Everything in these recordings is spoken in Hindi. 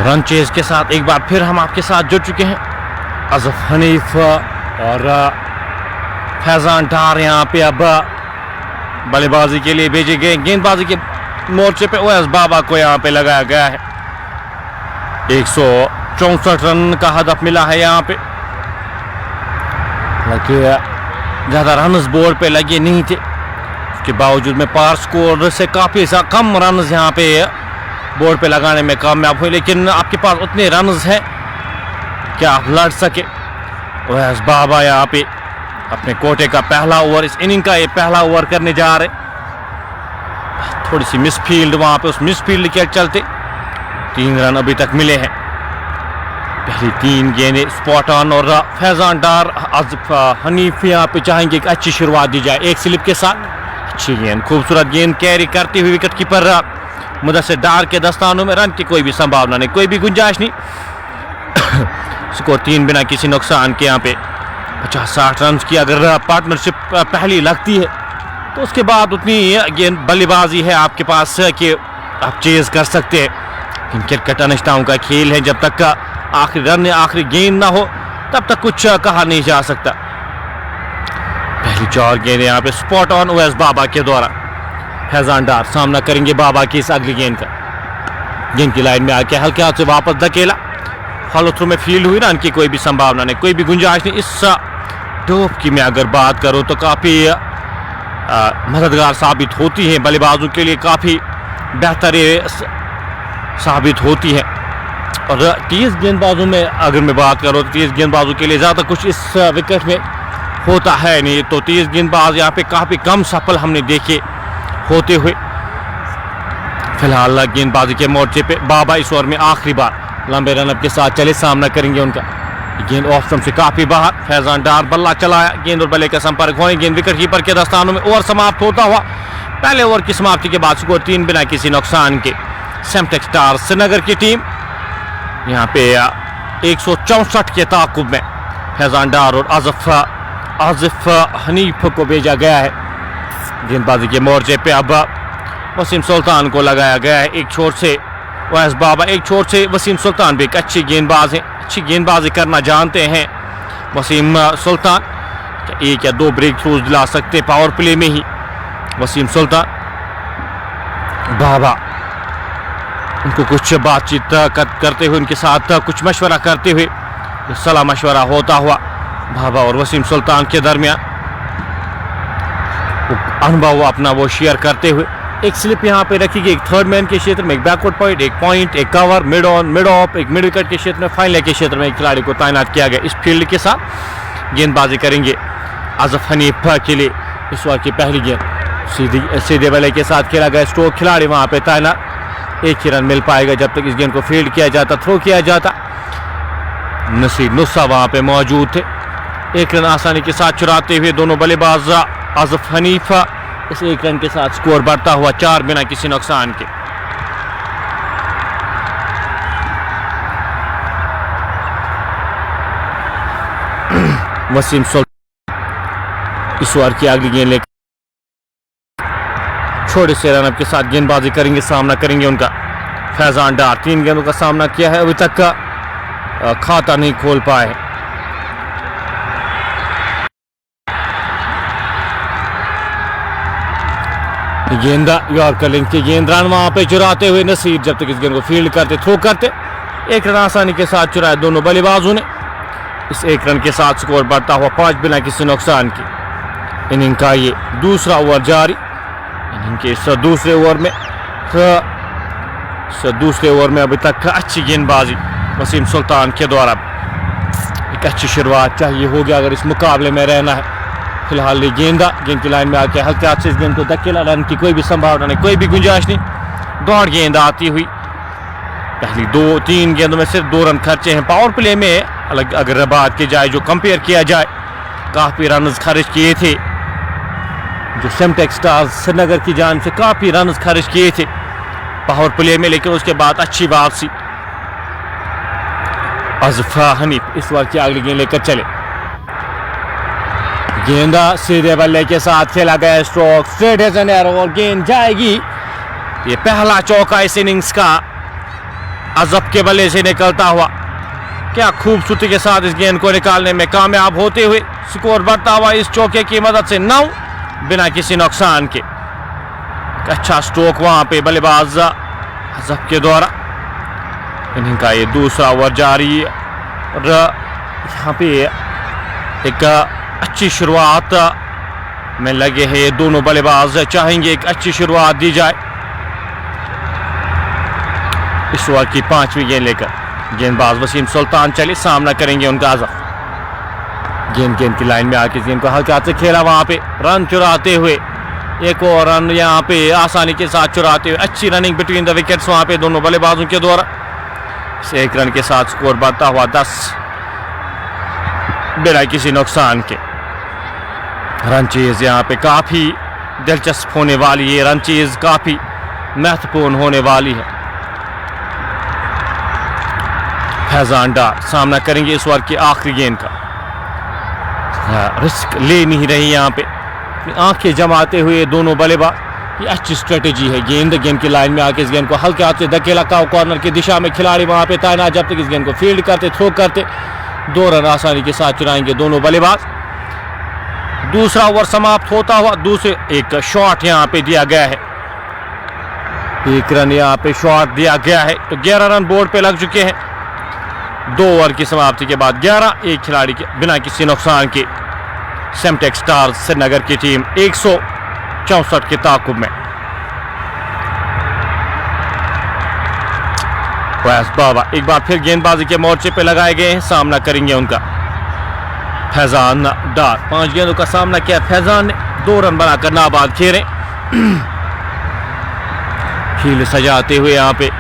रन चेज के साथ एक बार फिर हम आपके साथ जुड़ चुके हैं। अजफ हनीफ और फैजान डार यहाँ पे अब बल्लेबाजी के लिए भेजे गए। गेंदबाजी के मोर्चे पे ओएस बाबा को यहाँ पे लगाया गया है। 164 रन का हदफ मिला है यहाँ पे। हालांकि ज़्यादा रन बोर्ड पे लगे नहीं थे, उसके बावजूद में पार स्कोर से काफ़ी कम रन यहाँ पे बोर्ड पे लगाने में कामयाब हुए। लेकिन आपके पास उतने रन हैं कि आप लड़ सके। ओएस बाबा यहाँ पे अपने कोटे का पहला ओवर, इस इनिंग का ये पहला ओवर करने जा रहे। थोड़ी सी मिसफील्ड वहाँ पे, उस मिसफील्ड के चलते 3 रन अभी तक मिले हैं। पहली 3 गेंदें स्पॉट ऑन और फैजान डार अजफ हनीफ यहाँ पे चाहेंगे एक अच्छी शुरुआत दी जाए। एक स्लिप के साथ अच्छी गेंद, खूबसूरत गेंद कैरी करती हुई विकेट कीपर मुदस्सिर डार के दस्तानों में। रन की कोई भी संभावना नहीं, कोई भी गुंजाइश नहीं। स्कोर 3 बिना किसी नुकसान के यहाँ पे 50-60 रन की अगर पार्टनरशिप पहली लगती है तो उसके बाद उतनी गेंद बल्लेबाजी है आपके पास कि आप चेज कर सकते हैं। लेकिन क्रिकेट अनिश्चितताओं का खेल है, जब तक आखिरी रन या आखिरी गेंद ना हो तब तक कुछ कहा नहीं जा सकता। पहली 4 गेंद यहाँ पे स्पॉट ऑन ओएस बाबा के द्वारा। फैजान डार सामना करेंगे बाबा की इस अगली गेंद का। गेंद की लाइन में आके हल्के हाथ से वापस धकेला, फॉलो थ्रू में फील्ड हुई। रन की कोई भी संभावना नहीं, कोई भी गुंजाइश नहीं। इस टॉप की मैं अगर बात करूं तो काफ़ी मददगार साबित होती है, बल्लेबाजों के लिए काफ़ी बेहतर साबित होती है। और तेज़ गेंदबाजों में अगर मैं बात करूँ तो तेज़ गेंदबाजों के लिए ज़्यादा कुछ इस विकेट में होता है नहीं। तो तेज़ गेंदबाज यहाँ पे काफ़ी कम सफल हमने देखे होते हुए। फिलहाल गेंदबाजी के मोर्चे पे बाबा इस ओवर में आखिरी बार लंबे रनअप के साथ चले, सामना करेंगे उनका। गेंद ऑफ स्टंप से काफी बाहर, फैजान डार बल्ला चलाया, गेंद और बल्ले का संपर्क होने, गेंद विकेट कीपर के दस्तानों में। ओवर समाप्त होता हुआ पहले ओवर की समाप्ति के बाद स्कोर 3 बिना किसी नुकसान के। सेमटेक स्टार्स श्रीनगर की टीम यहाँ पे 164 के ताकुब में फैजान डार और आजिफ हनीफ को भेजा गया है। गेंदबाजी के मोर्चे पे अब वसीम सुल्तान को लगाया गया है। एक छोर से ओएस बाबा, एक छोर से वसीम सुल्तान भी एक अच्छी गेंदबाज हैं, अच्छी गेंदबाजी करना जानते हैं वसीम सुल्तान। एक या 2 ब्रेक थ्रूज दिला सकते पावर प्ले में ही वसीम सुल्तान। बाबा उनको कुछ बातचीत करते हुए, उनके साथ कुछ मशवरा करते हुए, सलाह मशवरा होता हुआ बाबा और वसीम सुल्तान के दरमियान अनुभव अपना वो शेयर करते हुए। एक स्लिप यहाँ पे रखी गई, एक थर्ड मैन के क्षेत्र में, एक बैकवर्ड पॉइंट, एक cover, mid on, mid of, एक मिड विकेट के क्षेत्र में, फाइनल के क्षेत्र में एक खिलाड़ी को तैनात किया गया। इस फील्ड के साथ गेंदबाजी करेंगे अजफ हनीफ के लिए। इस ओवर की पहली गेंद सीधे बल्ले के साथ खेला गया, स्ट्रोक खिलाड़ी वहाँ पे तैनात। एक ही रन मिल पाएगा जब तक इस गेंद को फील्ड किया जाता, थ्रो किया जाता। नसीर नुस्सा वहाँ पे मौजूद थे। एक रन आसानी के साथ चुराते हुए दोनों बल्लेबाज अजफ हनीफ इस 1 रन के साथ स्कोर बढ़ता हुआ 4 बिना किसी नुकसान के। वसीम सुल्तान इस ओवर की अगली गेंद लेकर छोटे से रनअप के साथ गेंदबाजी करेंगे, सामना करेंगे उनका फैजान डार। 3 गेंदों का सामना किया है, अभी तक का खाता नहीं खोल पाए। गेंदा यॉर्कर लिंक की गेंद, रन वहां पे चुराते हुए नसीर जब तक इस गेंद को फील्ड करते, थ्रो करते। 1 रन आसानी के साथ चुराया दोनों बल्लेबाजों ने। इस 1 रन के साथ स्कोर बढ़ता हुआ 5 बिना किसी नुकसान की। इनिंग का ये दूसरा ओवर जारी। इनिंग के इस दूसरे ओवर में अभी तक अच्छी गेंदबाजी वसीम सुल्तान के द्वारा। एक अच्छी शुरुआत चाहिए होगी अगर इस मुकाबले में रहना है। फिलहाल ये गेंद की लाइन में आके हल्के हाथ से इस गेंद को धकेला, रन की कोई भी संभावना नहीं, कोई भी गुंजाइश नहीं। दौड़ गेंद आती हुई पहली 2-3 गेंदों में सिर्फ 2 रन खर्चे हैं। पावर प्ले में अलग अगर बात की जाए, जो कंपेयर किया जाए, काफ़ी रन खर्च किए थे जो सेमटेक स्टार्स श्रीनगर की जान से, काफ़ी रन खर्च किए थे पावर प्ले में। लेकिन उसके बाद अच्छी वापसी अजफ हनीफ इस बार की अगली गेंद लेकर चले। गेंदा सीधे बल्ले के साथ खेला गया, stroke straight as an arrow और गेंद जाएगी। ये पहला चौका इस इनिंग्स का अजब के बल्ले से निकलता हुआ क्या खूबसूरती के साथ इस गेंद को निकालने में कामयाब होते हुए स्कोर बढ़ता हुआ इस चौके की मदद से 9 बिना किसी नुकसान के। अच्छा स्ट्रोक वहां पे बल्लेबाज अजब के द्वारा। इन्हीं का ये दूसरा ओवर जारी और यहाँ पे एक अच्छी शुरुआत में लगे हैं ये दोनों बल्लेबाज। चाहेंगे एक अच्छी शुरुआत दी जाए इस ओवर की 5वीं गेंद लेकर। गेंदबाज वसीम सुल्तान चले, सामना करेंगे उनका आजफ। गेंद की लाइन में आके गेंद को हल्के हाथ से खेला, वहां पे रन चुराते हुए एक और रन यहाँ पे आसानी के साथ चुराते हुए। अच्छी रनिंग बिटवीन द विकेट्स वहां पे दोनों बल्लेबाजों के द्वारा। इस 1 रन के साथ स्कोर बढ़ता हुआ 10 बिना किसी नुकसान के। रन चेज यहाँ पे काफी दिलचस्प होने वाली है, रन चेज काफी महत्वपूर्ण होने वाली है। फैजान डार सामना करेंगे इस ओवर की आखिरी गेंद का। रिस्क ले नहीं रही यहाँ पे, आंखें जमाते हुए दोनों बल्लेबाज। ये अच्छी स्ट्रेटेजी है। गेंद की लाइन में आके इस गेंद को हल्के हाथ से धकेला, कॉर्नर की दिशा में खिलाड़ी वहां पे तैनात। जब तक इस गेंद को फील्ड करते, थ्रो करते, 2 रन आसानी के साथ चुराएंगे दोनों बल्लेबाज। दूसरा ओवर समाप्त होता हुआ दूसरे एक शॉट यहाँ पे दिया गया है, 1 रन यहाँ पे शॉट दिया गया है। तो 11 रन बोर्ड पे लग चुके हैं 2 ओवर की समाप्ति के बाद। 11 एक खिलाड़ी के बिना किसी नुकसान के। सेमटेक स्टार्स श्रीनगर की टीम 164 के ताकुब में। फैज बाबा एक बार फिर गेंदबाजी के मोर्चे पे लगाए गए हैं, सामना करेंगे उनका फैजान डार। 5 गेंदों का सामना किया फैजान ने, 2 रन बनाकर नाबाद खेले। फील्ड सजाते हुए यहाँ पे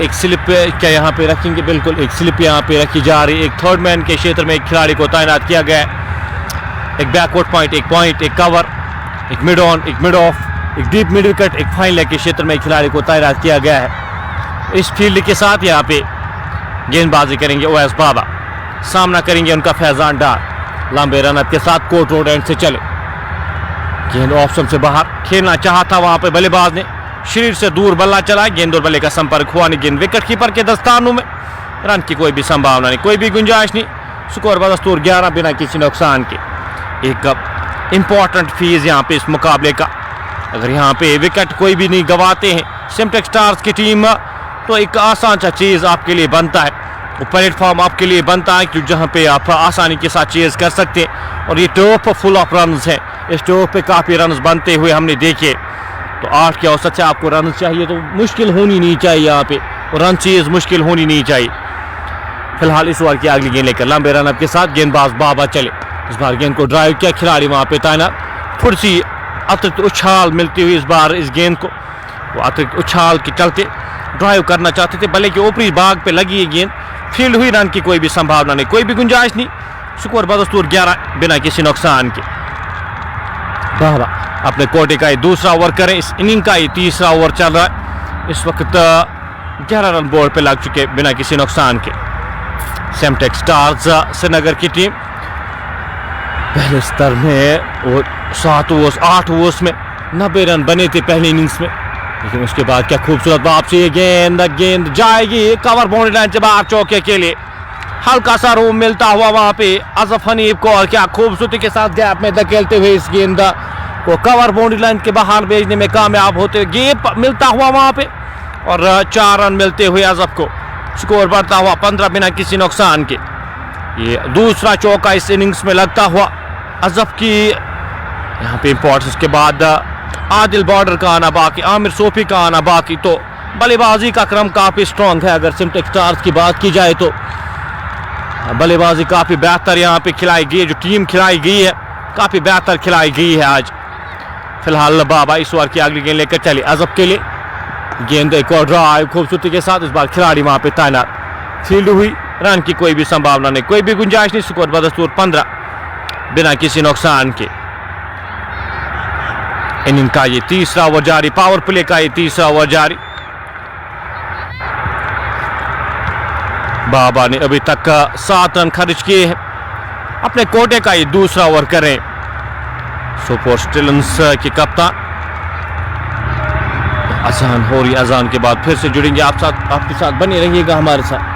एक स्लिप क्या यहाँ पे रखेंगे, बिल्कुल एक स्लिप यहाँ पे रखी जा रही है। एक थर्ड मैन के क्षेत्र में एक खिलाड़ी को तैनात किया गया है। एक बैकवर्ड पॉइंट, एक कवर, एक मिड ऑन, एक मिड ऑफ, एक डीप मिड विकेट, एक फाइन लेग के क्षेत्र में एक खिलाड़ी को तैनात किया गया है। इस फील्ड के साथ यहाँ पे गेंदबाजी करेंगे ओवैस बाबा, सामना करेंगे उनका फैजान डार। लंबे रनअप के साथ कोर्ट रोड एंड से चले, गेंद ऑप्शन से बाहर खेलना चाहा था वहां पे बल्लेबाज ने, शरीर से दूर बल्ला चला, गेंद और बल्ले का संपर्क हुआ नहीं। गेंद विकेट कीपर के दस्तानों में, रन की कोई भी संभावना नहीं, कोई भी गुंजाइश नहीं। स्कोर बदस्तूर 11 बिना किसी नुकसान के। एक इंपॉर्टेंट फीस यहाँ पे इस मुकाबले का। अगर यहाँ पे विकेट कोई भी नहीं गवाते हैं सिमटेक स्टार्स की टीम, तो एक आसान सा चीज आपके लिए बनता है, वो प्लेटफॉर्म आपके लिए बनता है कि जहाँ पे आप आसानी के साथ चेज कर सकते हैं। और ये टॉप फुल ऑफ रन है, इस टॉप पे काफी रन बनते हुए हमने देखे। तो 8 के औसत से आपको रन चाहिए, तो मुश्किल होनी नहीं चाहिए यहाँ पे, और रन चेज मुश्किल होनी नहीं चाहिए। फिलहाल इस ओवर की अगली गेंद लेकर लंबे रनअप के साथ गेंदबाज बाबा चले। इस बार गेंद को ड्राइव किया, खिलाड़ी वहां पे तैनात। थोड़ी सी अतिरिक्त उछाल मिलती हुई इस बार इस गेंद को, वो अतिरिक्त उछाल के चलते ड्राइव करना चाहते थे, भले कि ऊपरी भाग पे लगी ये गेंद, फील्ड हुई, रन की कोई भी संभावना नहीं, कोई भी गुंजाइश नहीं। स्कोर बदस्तूर 11 बिना किसी नुकसान के। बाबा अपने कोटे का ये दूसरा ओवर करें, इस इनिंग का ये तीसरा ओवर चल रहा है। इस वक्त 11 रन बोर्ड पे लग चुके बिना किसी नुकसान के। सेमटेक स्टार्स श्रीनगर की टीम पहले स्तर में 8 ओवर्स में 90 रन बने थे पहले इनिंग्स में, लेकिन उसके बाद क्या खूबसूरत वापसी, गेंद जाएगी कवर बाउंड्री लाइन से बाहर चौके के लिए। हल्का सा रूम मिलता हुआ वहां पे अजफ हनीफ को, और क्या खूबसूरती के साथ गैप में धकेलते हुए इस गेंद को कवर बाउंड्री लाइन के बाहर भेजने में कामयाब होते हुए गैप मिलता हुआ वहां पे, और 4 रन मिलते हुए अजफ को। स्कोर बढ़ता हुआ 15 बिना किसी नुकसान के। ये दूसरा चौका इस इनिंग्स में लगता हुआ अजफ की यहाँ पे इंपॉर्टेंस के बाद आदिल बॉर्डर का आना बाकी, आमिर सोफी का आना बाकी। तो बल्लेबाजी का क्रम काफी स्ट्रॉन्ग है। अगर सिमटेक स्टार्स की बात की जाए तो बल्लेबाजी काफी बेहतर यहाँ पे खिलाई गई है, जो टीम खिलाई गई है काफी बेहतर खिलाई गई है आज। फिलहाल बाबा इस ओवर की अगली गेंद लेकर चले अजब के लिए। गेंद एक और ड्राइव खूबसूरती के साथ, इस बार खिलाड़ी वहां पे तैनात, फील्ड हुई, रन की कोई भी संभावना नहीं, कोई भी गुंजाइश नहीं। स्कोर बदस्तूर 15 बिना किसी नुकसान के। इनिंग का ये तीसरा ओवर जारी, पावर प्ले का ये तीसरा ओवर जारी। बाबा ने अभी तक 7 रन खर्च किए हैं। अपने कोटे का ये दूसरा ओवर करें सुपर स्टिलन्स के कप्तान अजान हो रही, अजान के बाद फिर से जुड़ेंगे आपके साथ बने रहिएगा हमारे साथ।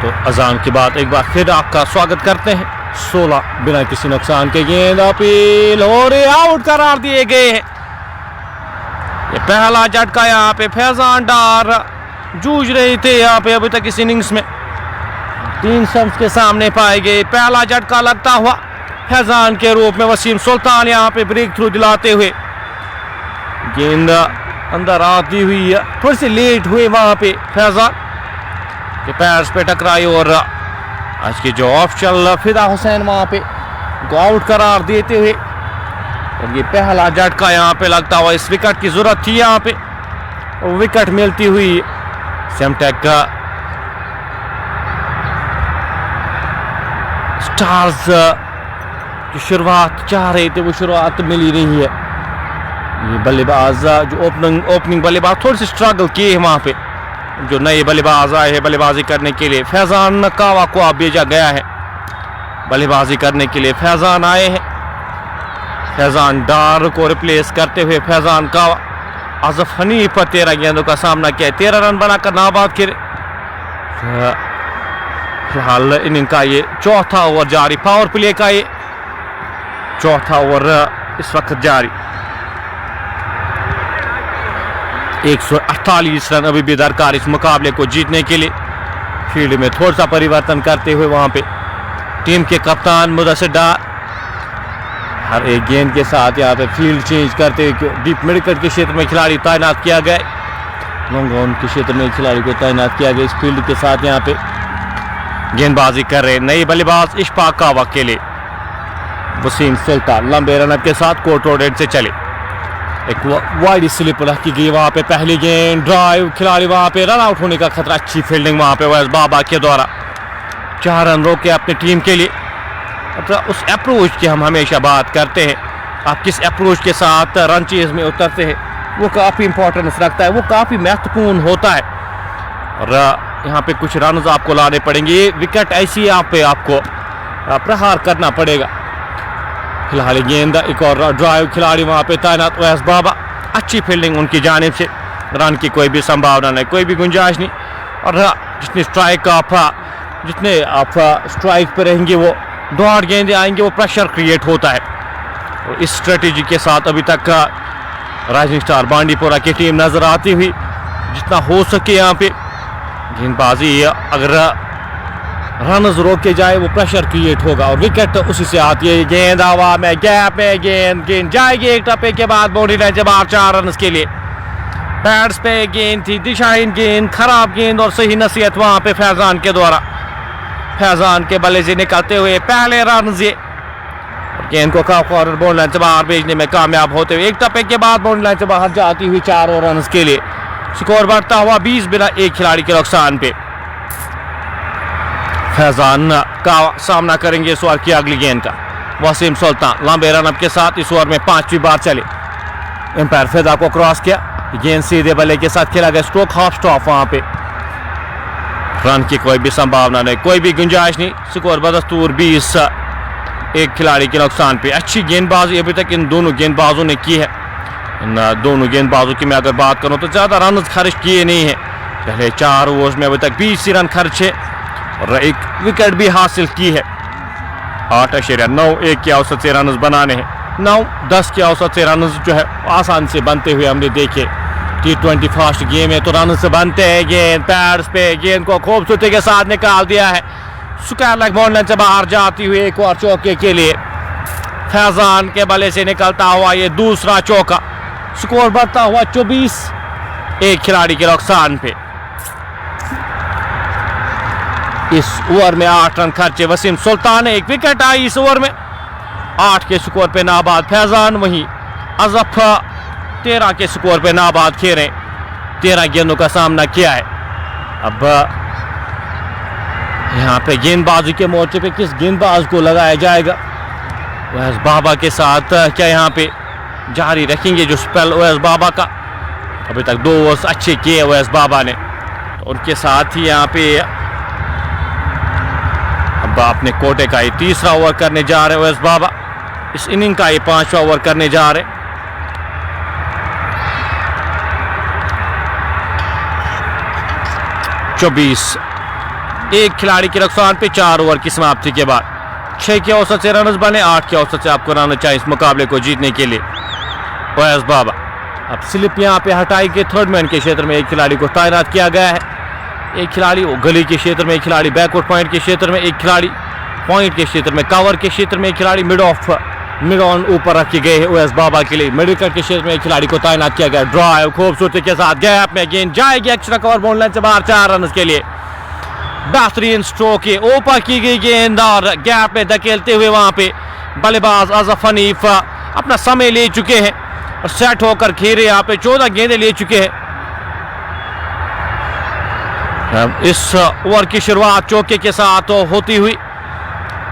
तो अजान के बाद एक बार फिर आपका स्वागत करते हैं। 16 बिना किसी नुकसान के गेंद अपील हो रही, आउट करार दिए गए हैं। ये पहला झटका यहाँ पे फैजान डार जूझ रहे थे यहाँ पे अभी तक इस इनिंग्स में 3 स्टंप्स के सामने पाए गए। पहला झटका लगता हुआ फैजान के रूप में वसीम सुल्तान यहाँ पे ब्रेक थ्रू दिलाते हुए गेंद अंदर आती हुई थोड़ी सी लेट हुए वहां पे फैजान के पैर्स पे टकराई और आज के जो ऑफिशियल फिदा हुसैन वहां पे आउट करार देते हुए, और ये पहला झटका यहाँ पे लगता हुआ इस विकेट की जरूरत थी यहाँ पे, और विकेट मिलती हुई सेमटेक स्टार्स की शुरुआत चाह रहे थे वो शुरुआत मिली नहीं है। ये बल्लेबाज जो ओपनिंग बल्लेबाज थोड़ी सी स्ट्रगल किए हैं वहाँ पे, जो नए बल्लेबाज आए हैं बल्लेबाजी करने के लिए। फैजान कावा को अब भेजा गया है बल्लेबाजी करने के लिए। फैजान आए हैं, फैजान डार को रिप्लेस करते हुए फैजान कावा। आज़फ हनीफ पर 13 गेंदों का सामना किया, 13 रन बनाकर नाबाद किए। फिलहाल इनिंग का ये चौथा ओवर जारी, पावर प्ले का ये चौथा ओवर इस वक्त जारी। 148 रन अभी भी दरकार इस मुकाबले को जीतने के लिए। फील्ड में थोड़ा सा परिवर्तन करते हुए वहां पे टीम के कप्तान मुदस्सिर डार हर एक गेंद के साथ यहाँ पे फील्ड चेंज करते हुए डीप मिड विकेट के क्षेत्र में खिलाड़ी तैनात किया गया। लॉन्ग ऑन के क्षेत्र में खिलाड़ी को तैनात किया गया इस फील्ड के साथ। यहाँ पे गेंदबाजी कर रहे नई बल्लेबाज इशफाक कावा के लिए। वसीम सुल्तान लंबे रनअप के साथ कोर्ट रोड एंड से चले, एक वाइड स्लिप रखी गई वहां पे, पहली गेंद ड्राइव, खिलाड़ी वहां पे रन आउट होने का खतरा, अच्छी फील्डिंग वहां पे वैस बाबा के द्वारा, 4 रन रोके अपनी टीम के लिए। उस अप्रोच की हम हमेशा बात करते हैं, आप किस अप्रोच के साथ रन चेज में उतरते हैं वो काफ़ी इंपॉर्टेंस रखता है, वो काफ़ी महत्वपूर्ण होता है। और यहाँ पे कुछ रन आपको लाने पड़ेंगे, विकेट ऐसी यहाँ पे आपको प्रहार करना पड़ेगा। फिलहाल गेंद, एक और ड्राइव, खिलाड़ी वहाँ पे तैनात वैस बाबा, अच्छी फील्डिंग उनकी जानिब से, रन की कोई भी संभावना नहीं, कोई भी गुंजाइश नहीं। और जितने आप स्ट्राइक पे रहेंगे वो डॉट गेंदें आएंगे, वो प्रेशर क्रिएट होता है। और इस स्ट्रेटेजी के साथ अभी तक राइजिंग स्टार बांडीपोरा की टीम नजर आती हुई, जितना हो सके यहाँ पे गेंदबाजी, अगर रन रोके जाए वो प्रेशर क्रिएट होगा और विकेट उसी से आती है। गेंद हवा में, गैप में, गेंद जाएगी एक टप्पे के बाद बाउंड्री लाइन से बाहर, 4 रन के लिए। पैड्स पे गेंद थी, दिशाहीन गेंद, खराब गेंद और सही नसीहत वहां पे फैजान के द्वारा, फैजान के बल्ले से निकलते हुए पहले रन ये, गेंद को कॉर्नर बाउंड्री लाइन से बाहर भेजने में कामयाब होते हुए एक टप्पे के बाद बाउंड्री लाइन से बाहर जाती हुई 4 रन के लिए। स्कोर बढ़ता हुआ 20 बिना एक खिलाड़ी के नुकसान पे। फैजान का सामना करेंगे इस ओवर की अगली गेंद का। वसीम सुल्तान लंबे रनअप के साथ इस ओवर में 5वीं बार चले, एम्पायर फिदा को क्रॉस किया, गेंद सीधे बल्ले के साथ खेला गया, स्ट्रोक हाफ स्टॉप, वहां पे रन की कोई भी संभावना नहीं, कोई भी गुंजाइश नहीं। स्कोर बदस्तूर 20 एक खिलाड़ी के नुकसान पे। अच्छी गेंदबाजी अभी तक इन दोनों गेंदबाजों ने की है। इन दोनों गेंदबाजों की मैं अगर बात करूं तो ज़्यादा रन खर्च किए नहीं है, पहले 4 ओवर्स में अभी तक 20 रन खर्चे और एक विकेट भी हासिल की है। 8.91 के औसत से रन बनाने हैं, 9-10 के औसत से रन जो है आसान से बनते हुए हमने देखे। T20 फास्ट गेम है तो रन से बनते हैं। गेंद पैड्स पे, गेंद को खूबसूरती के साथ निकाल दिया है, स्क्वायर लेग बाउंड्री लाइन से बाहर जाती हुई एक और चौके के लिए। फैजान के बल्ले से निकलता हुआ ये दूसरा चौका, स्कोर बढ़ता हुआ 24 एक खिलाड़ी के नुकसान पे। इस ओवर में 8 रन खर्चे वसीम सुल्तान ने, एक विकेट आई इस ओवर में, 8 के स्कोर पे नाबाद फैजान, वहीं अजफ 13 के स्कोर पे नाबाद खेले, 13 गेंदों का सामना किया है। अब यहाँ पे गेंदबाजी के मोर्चे पे किस गेंदबाज को लगाया जाएगा, वैस बाबा के साथ क्या यहाँ पे जारी रखेंगे जो स्पेल वैस बाबा का, अभी तक 2 ओवर्स अच्छे किए वैस बाबा ने, तो उनके साथ ही यहाँ पे अब अपने कोटे का ये 3रा ओवर करने जा रहे वैस बाबा, इस इनिंग का ये 5वां ओवर करने जा रहे। एक खिलाड़ी के नुकसान पे 4 ओवर की समाप्ति के बाद 6 के औसत से रन बने, 8 के औसत से आपको रन चाहिए इस मुकाबले को जीतने के लिए। वैस बाबा अब स्लिप यहाँ पे हटाई के थर्ड मैन के क्षेत्र में एक खिलाड़ी को तैनात किया गया है, एक खिलाड़ी गली के क्षेत्र में, एक खिलाड़ी बैकवर्ड पॉइंट के क्षेत्र में, एक खिलाड़ी पॉइंट के क्षेत्र में, कवर के क्षेत्र में एक खिलाड़ी, मिड ऑन ऊपर रखे गए वैस बाबा के लिए। मिड विकेट के क्षेत्र में एक खिलाड़ी को तैनात किया गया, ड्राइव खूबसूरती के साथ, गैप में गेंद जाएगी एक्स्ट्रा कवर बाउंड्री लाइन से बाहर, 4 रन के लिए। बेहतरीन स्ट्रोक है, ऊपर की गई गेंद और गैप में धकेलते हुए वहां पे बल्लेबाज अजफ हनीफ अपना समय ले चुके हैं और सेट होकर खेले, यहाँ पे 14 गेंदें ले चुके हैं। इस ओवर की शुरुआत चौके के साथ होती हुई,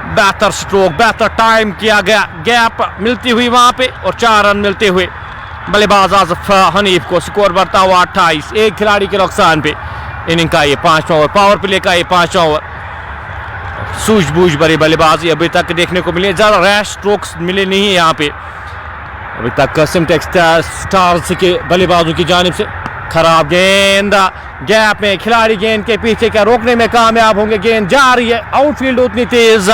बेहतर स्ट्रोक, बेहतर टाइम किया गया, गैप मिलती हुई वहां पे और 4 रन मिलते हुए बल्लेबाज आजफ हनीफ को। स्कोर बढ़ता हुआ 28 एक खिलाड़ी के नुकसान पे। इनिंग का ये 5वां ओवर, पावर प्ले का ये 5वां ओवर। सूझबूझ भरी बल्लेबाजी अभी तक देखने को मिली, ज़्यादा रैश स्ट्रोक्स मिले नहीं है यहाँ पे अभी तक सिम्टेक्स स्टार्स के बल्लेबाजों की जानिब से। खराब गेंद, गैप में खिलाड़ी गेंद के पीछे क्या रोकने में कामयाब होंगे, गेंद जा रही है आउटफील्ड, उतनी तेज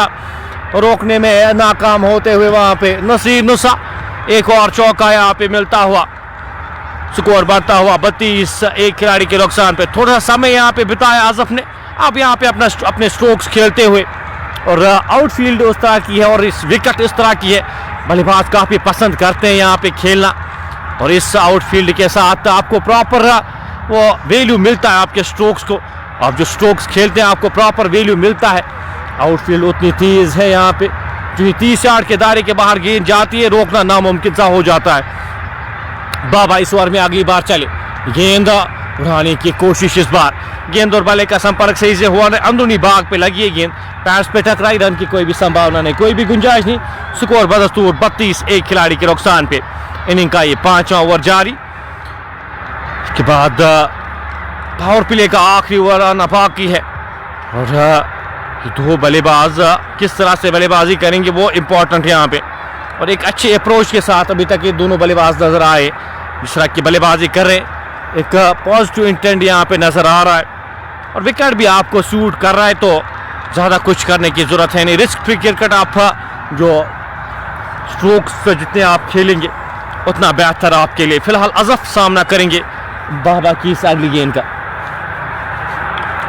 रोकने में नाकाम होते हुए वहां पे नसीर नुसा। एक और चौका यहाँ पे मिलता हुआ, स्कोर बढ़ता हुआ 32 एक खिलाड़ी के नुकसान पे। थोड़ा समय यहाँ पे बिताया आजफ ने, अब यहाँ पे अपने स्ट्रोक्स खेलते हुए, और आउटफील्ड उस तरह की है और इस विकेट इस तरह की है, बल्लेबाज काफ़ी पसंद करते हैं यहाँ पे खेलना, और इस आउटफील्ड के साथ आपको प्रॉपर वो वैल्यू मिलता है आपके स्ट्रोक्स को, आप जो स्ट्रोक्स खेलते हैं आपको प्रॉपर वैल्यू मिलता है। आउटफील्ड उतनी तेज है यहाँ पे, जो 30 यार्ड के दायरे के बाहर गेंद जाती है रोकना नामुमकिन सा हो जाता है। बाबा इस ओवर में अगली बार चले, गेंद उड़ाने की कोशिश, इस बार गेंद और बल्ले का संपर्क सही से हुआ नहीं, अंदरूनी भाग पे लगी है गेंद, पैड्स पे टकराई, रन की कोई भी संभावना नहीं, कोई भी गुंजाइश नहीं। स्कोर बदस्तूर 32, एक खिलाड़ी के नुकसान पे। इनिंग का ये 5वां ओवर जारी। इसके बाद पावर प्ले का आखिरी ओवर आना बाकी है और दो बल्लेबाज किस तरह से बल्लेबाजी करेंगे वो इंपॉर्टेंट है यहाँ पे। और एक अच्छे अप्रोच के साथ अभी तक ये दोनों बल्लेबाज नजर आए जिस तरह की बल्लेबाजी कर रहे हैं, एक पॉजिटिव इंटेंट यहाँ पे नजर आ रहा है और विकेट भी आपको सूट कर रहा है तो ज़्यादा कुछ करने की ज़रूरत है नहीं। रिस्क फ्री क्रिकेट आप जो स्ट्रोक्स जितने आप खेलेंगे उतना बेहतर आपके लिए। फिलहाल अजफ सामना करेंगे बाबा की इस अगली गेंद का।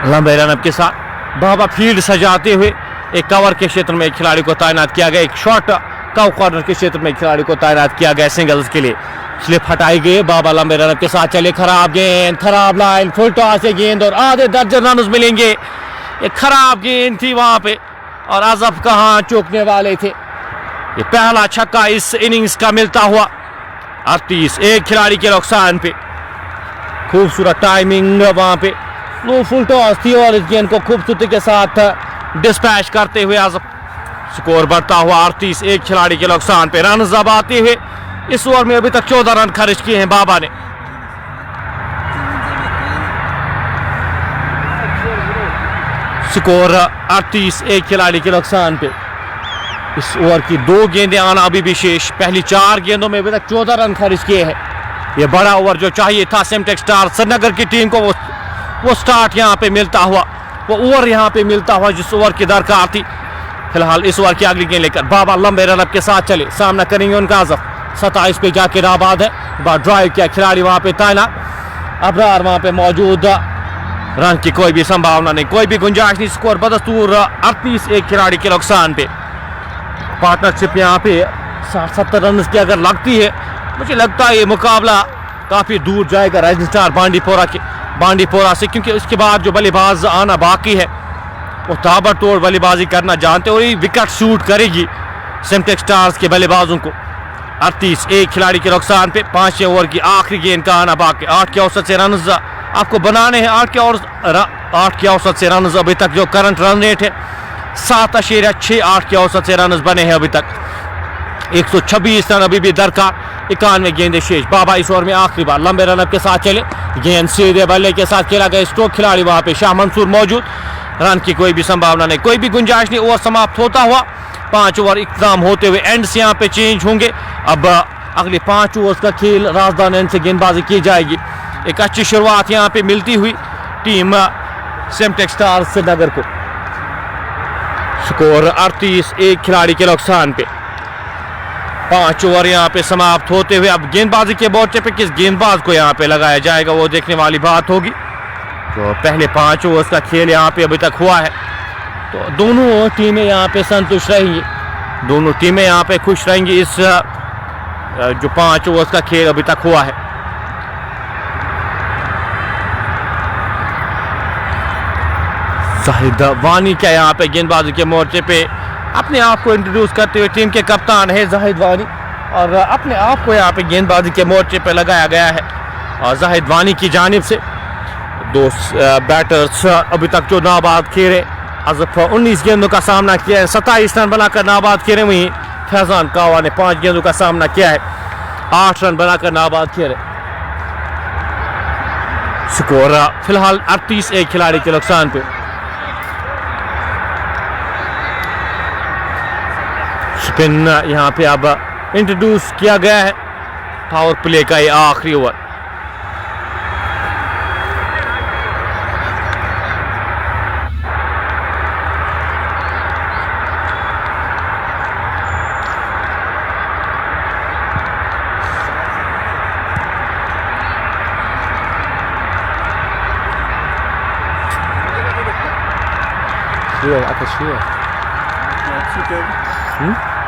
लंबे रनअप के साथ बाबा फील्ड सजाते हुए एक कवर के क्षेत्र में एक खिलाड़ी को तैनात किया गया, एक शॉर्ट कव कॉर्नर के क्षेत्र में एक खिलाड़ी को तैनात किया गया सिंगल्स के लिए। स्लिप हटाई गई, बाबा लंबे रनअप के साथ चले, खराब गेंद, खराब लाइन, फुल टॉस से गेंद और आधे दर्जन रन मिलेंगे। एक खराब गेंद थी वहां पे और अजफ कहां चूकने वाले थे। ये पहला छक्का इस इनिंग्स का मिलता हुआ 38, एक खिलाड़ी के नुकसान पे। खूबसूरत टाइमिंग वहां पे, वो फुल टॉस थी और इस गेंद को खूबसूरती के साथ डिस्पैच करते हुए आजम स्कोर बढ़ता हुआ 38, एक खिलाड़ी के नुकसान पे। रन जब आते हुए इस ओवर में अभी तक 14 रन खर्च किए हैं बाबा ने। स्कोर 38, एक खिलाड़ी के नुकसान पे। इस ओवर की 2 गेंदें आना अभी भी शेष, पहली 4 गेंदों में अभी तक 14 रन खर्च किए हैं। यह बड़ा ओवर जो चाहिए था सिमटेक स्टार श्रीनगर की टीम को वो स्टार्ट यहाँ पे मिलता हुआ, वो ओवर यहाँ पे मिलता हुआ जिस ओवर की दरकार थी। फिलहाल इस ओवर की अगली गेंद लेकर बाबा लंबे रनअप के साथ चले, सामना करेंगे उनका आजफ। 27 पे जाके नाबाद है, बार ड्राइव किया, खिलाड़ी वहां पे तैनात, अबरार वहां पे मौजूद, रन की कोई भी संभावना नहीं, कोई भी गुंजाइश नहीं। स्कोर बदस्तूर 38, एक खिलाड़ी के नुकसान पे। पार्टनरशिप यहाँ पे 60-70 रन की अगर लगती है, मुझे लगता है ये मुकाबला काफी दूर जाएगा राइजिंग स्टार बांडीपोरा से, क्योंकि उसके बाद जो बल्लेबाज आना बाकी है वो ताबड़तोड़ बल्लेबाजी करना जानते और ये विकेट शूट करेगी सिमटेक स्टार्स के बल्लेबाजों को। 38, एक खिलाड़ी के नुकसान पे। 5वें ओवर की आखिरी गेंद का आना बाकी। 8 के औसत से रन आपको बनाने हैं, 8 के औसत से रन अभी तक जो करंट रन रेट है 7.68 के औसत से रन बने हैं अभी तक। 126 रन अभी भी दरकार, 91 गेंदें शेष। बाबा इस ओवर में आखिरी बार लंबे रनअप के साथ चले, गेंद सीधे बल्ले के साथ खेला गया, स्ट्रोक खिलाड़ी वहां पे शाह मंसूर मौजूद, रन की कोई भी संभावना नहीं, कोई भी गुंजाइश नहीं। ओवर समाप्त होता हुआ 5 ओवर इख्तिताम होते हुए एंड्स यहाँ पे चेंज होंगे। अब अगले 5 ओवर्स का खेल राजधानी एंड से गेंदबाजी की जाएगी। एक अच्छी शुरुआत यहाँ पे मिलती हुई टीम सिमटेक स्टार श्रीनगर को। स्कोर 38, एक खिलाड़ी के नुकसान पे। 5 ओवर यहाँ पे समाप्त होते हुए अब गेंदबाजी के मोर्चे पे किस गेंदबाज को यहाँ पे लगाया जाएगा वो देखने वाली बात होगी। तो पहले 5 ओवर्स का खेल यहाँ पे अभी तक हुआ है तो दोनों टीमें यहाँ पे संतुष्ट रहेंगी, दोनों टीमें यहाँ पे खुश रहेंगी इस जो 5 ओवर्स का खेल अभी तक हुआ है। जाहिद वानी क्या यहाँ पे गेंदबाजी के मोर्चे पे अपने आप को इंट्रोड्यूस करते हुए टीम के कप्तान है जाहिद वानी और अपने आप को यहाँ पे गेंदबाजी के मोर्चे पे लगाया गया है। और जाहिद वानी की जानिब से 2 बैटर्स अभी तक जो नाबाद खेले, अजफ 19 गेंदों का सामना किया है, 27 रन बनाकर नाबाद खेले। वहीं फैजान कावा ने 5 गेंदों का सामना किया है, 8 रन बनाकर नाबाद खेले। स्कोर फिलहाल 38, एक खिलाड़ी के नुकसान पे। स्पिन यहाँ पे अब इंट्रोड्यूस किया गया है, पावर प्ले का ये आखिरी ओवर। Até cheia.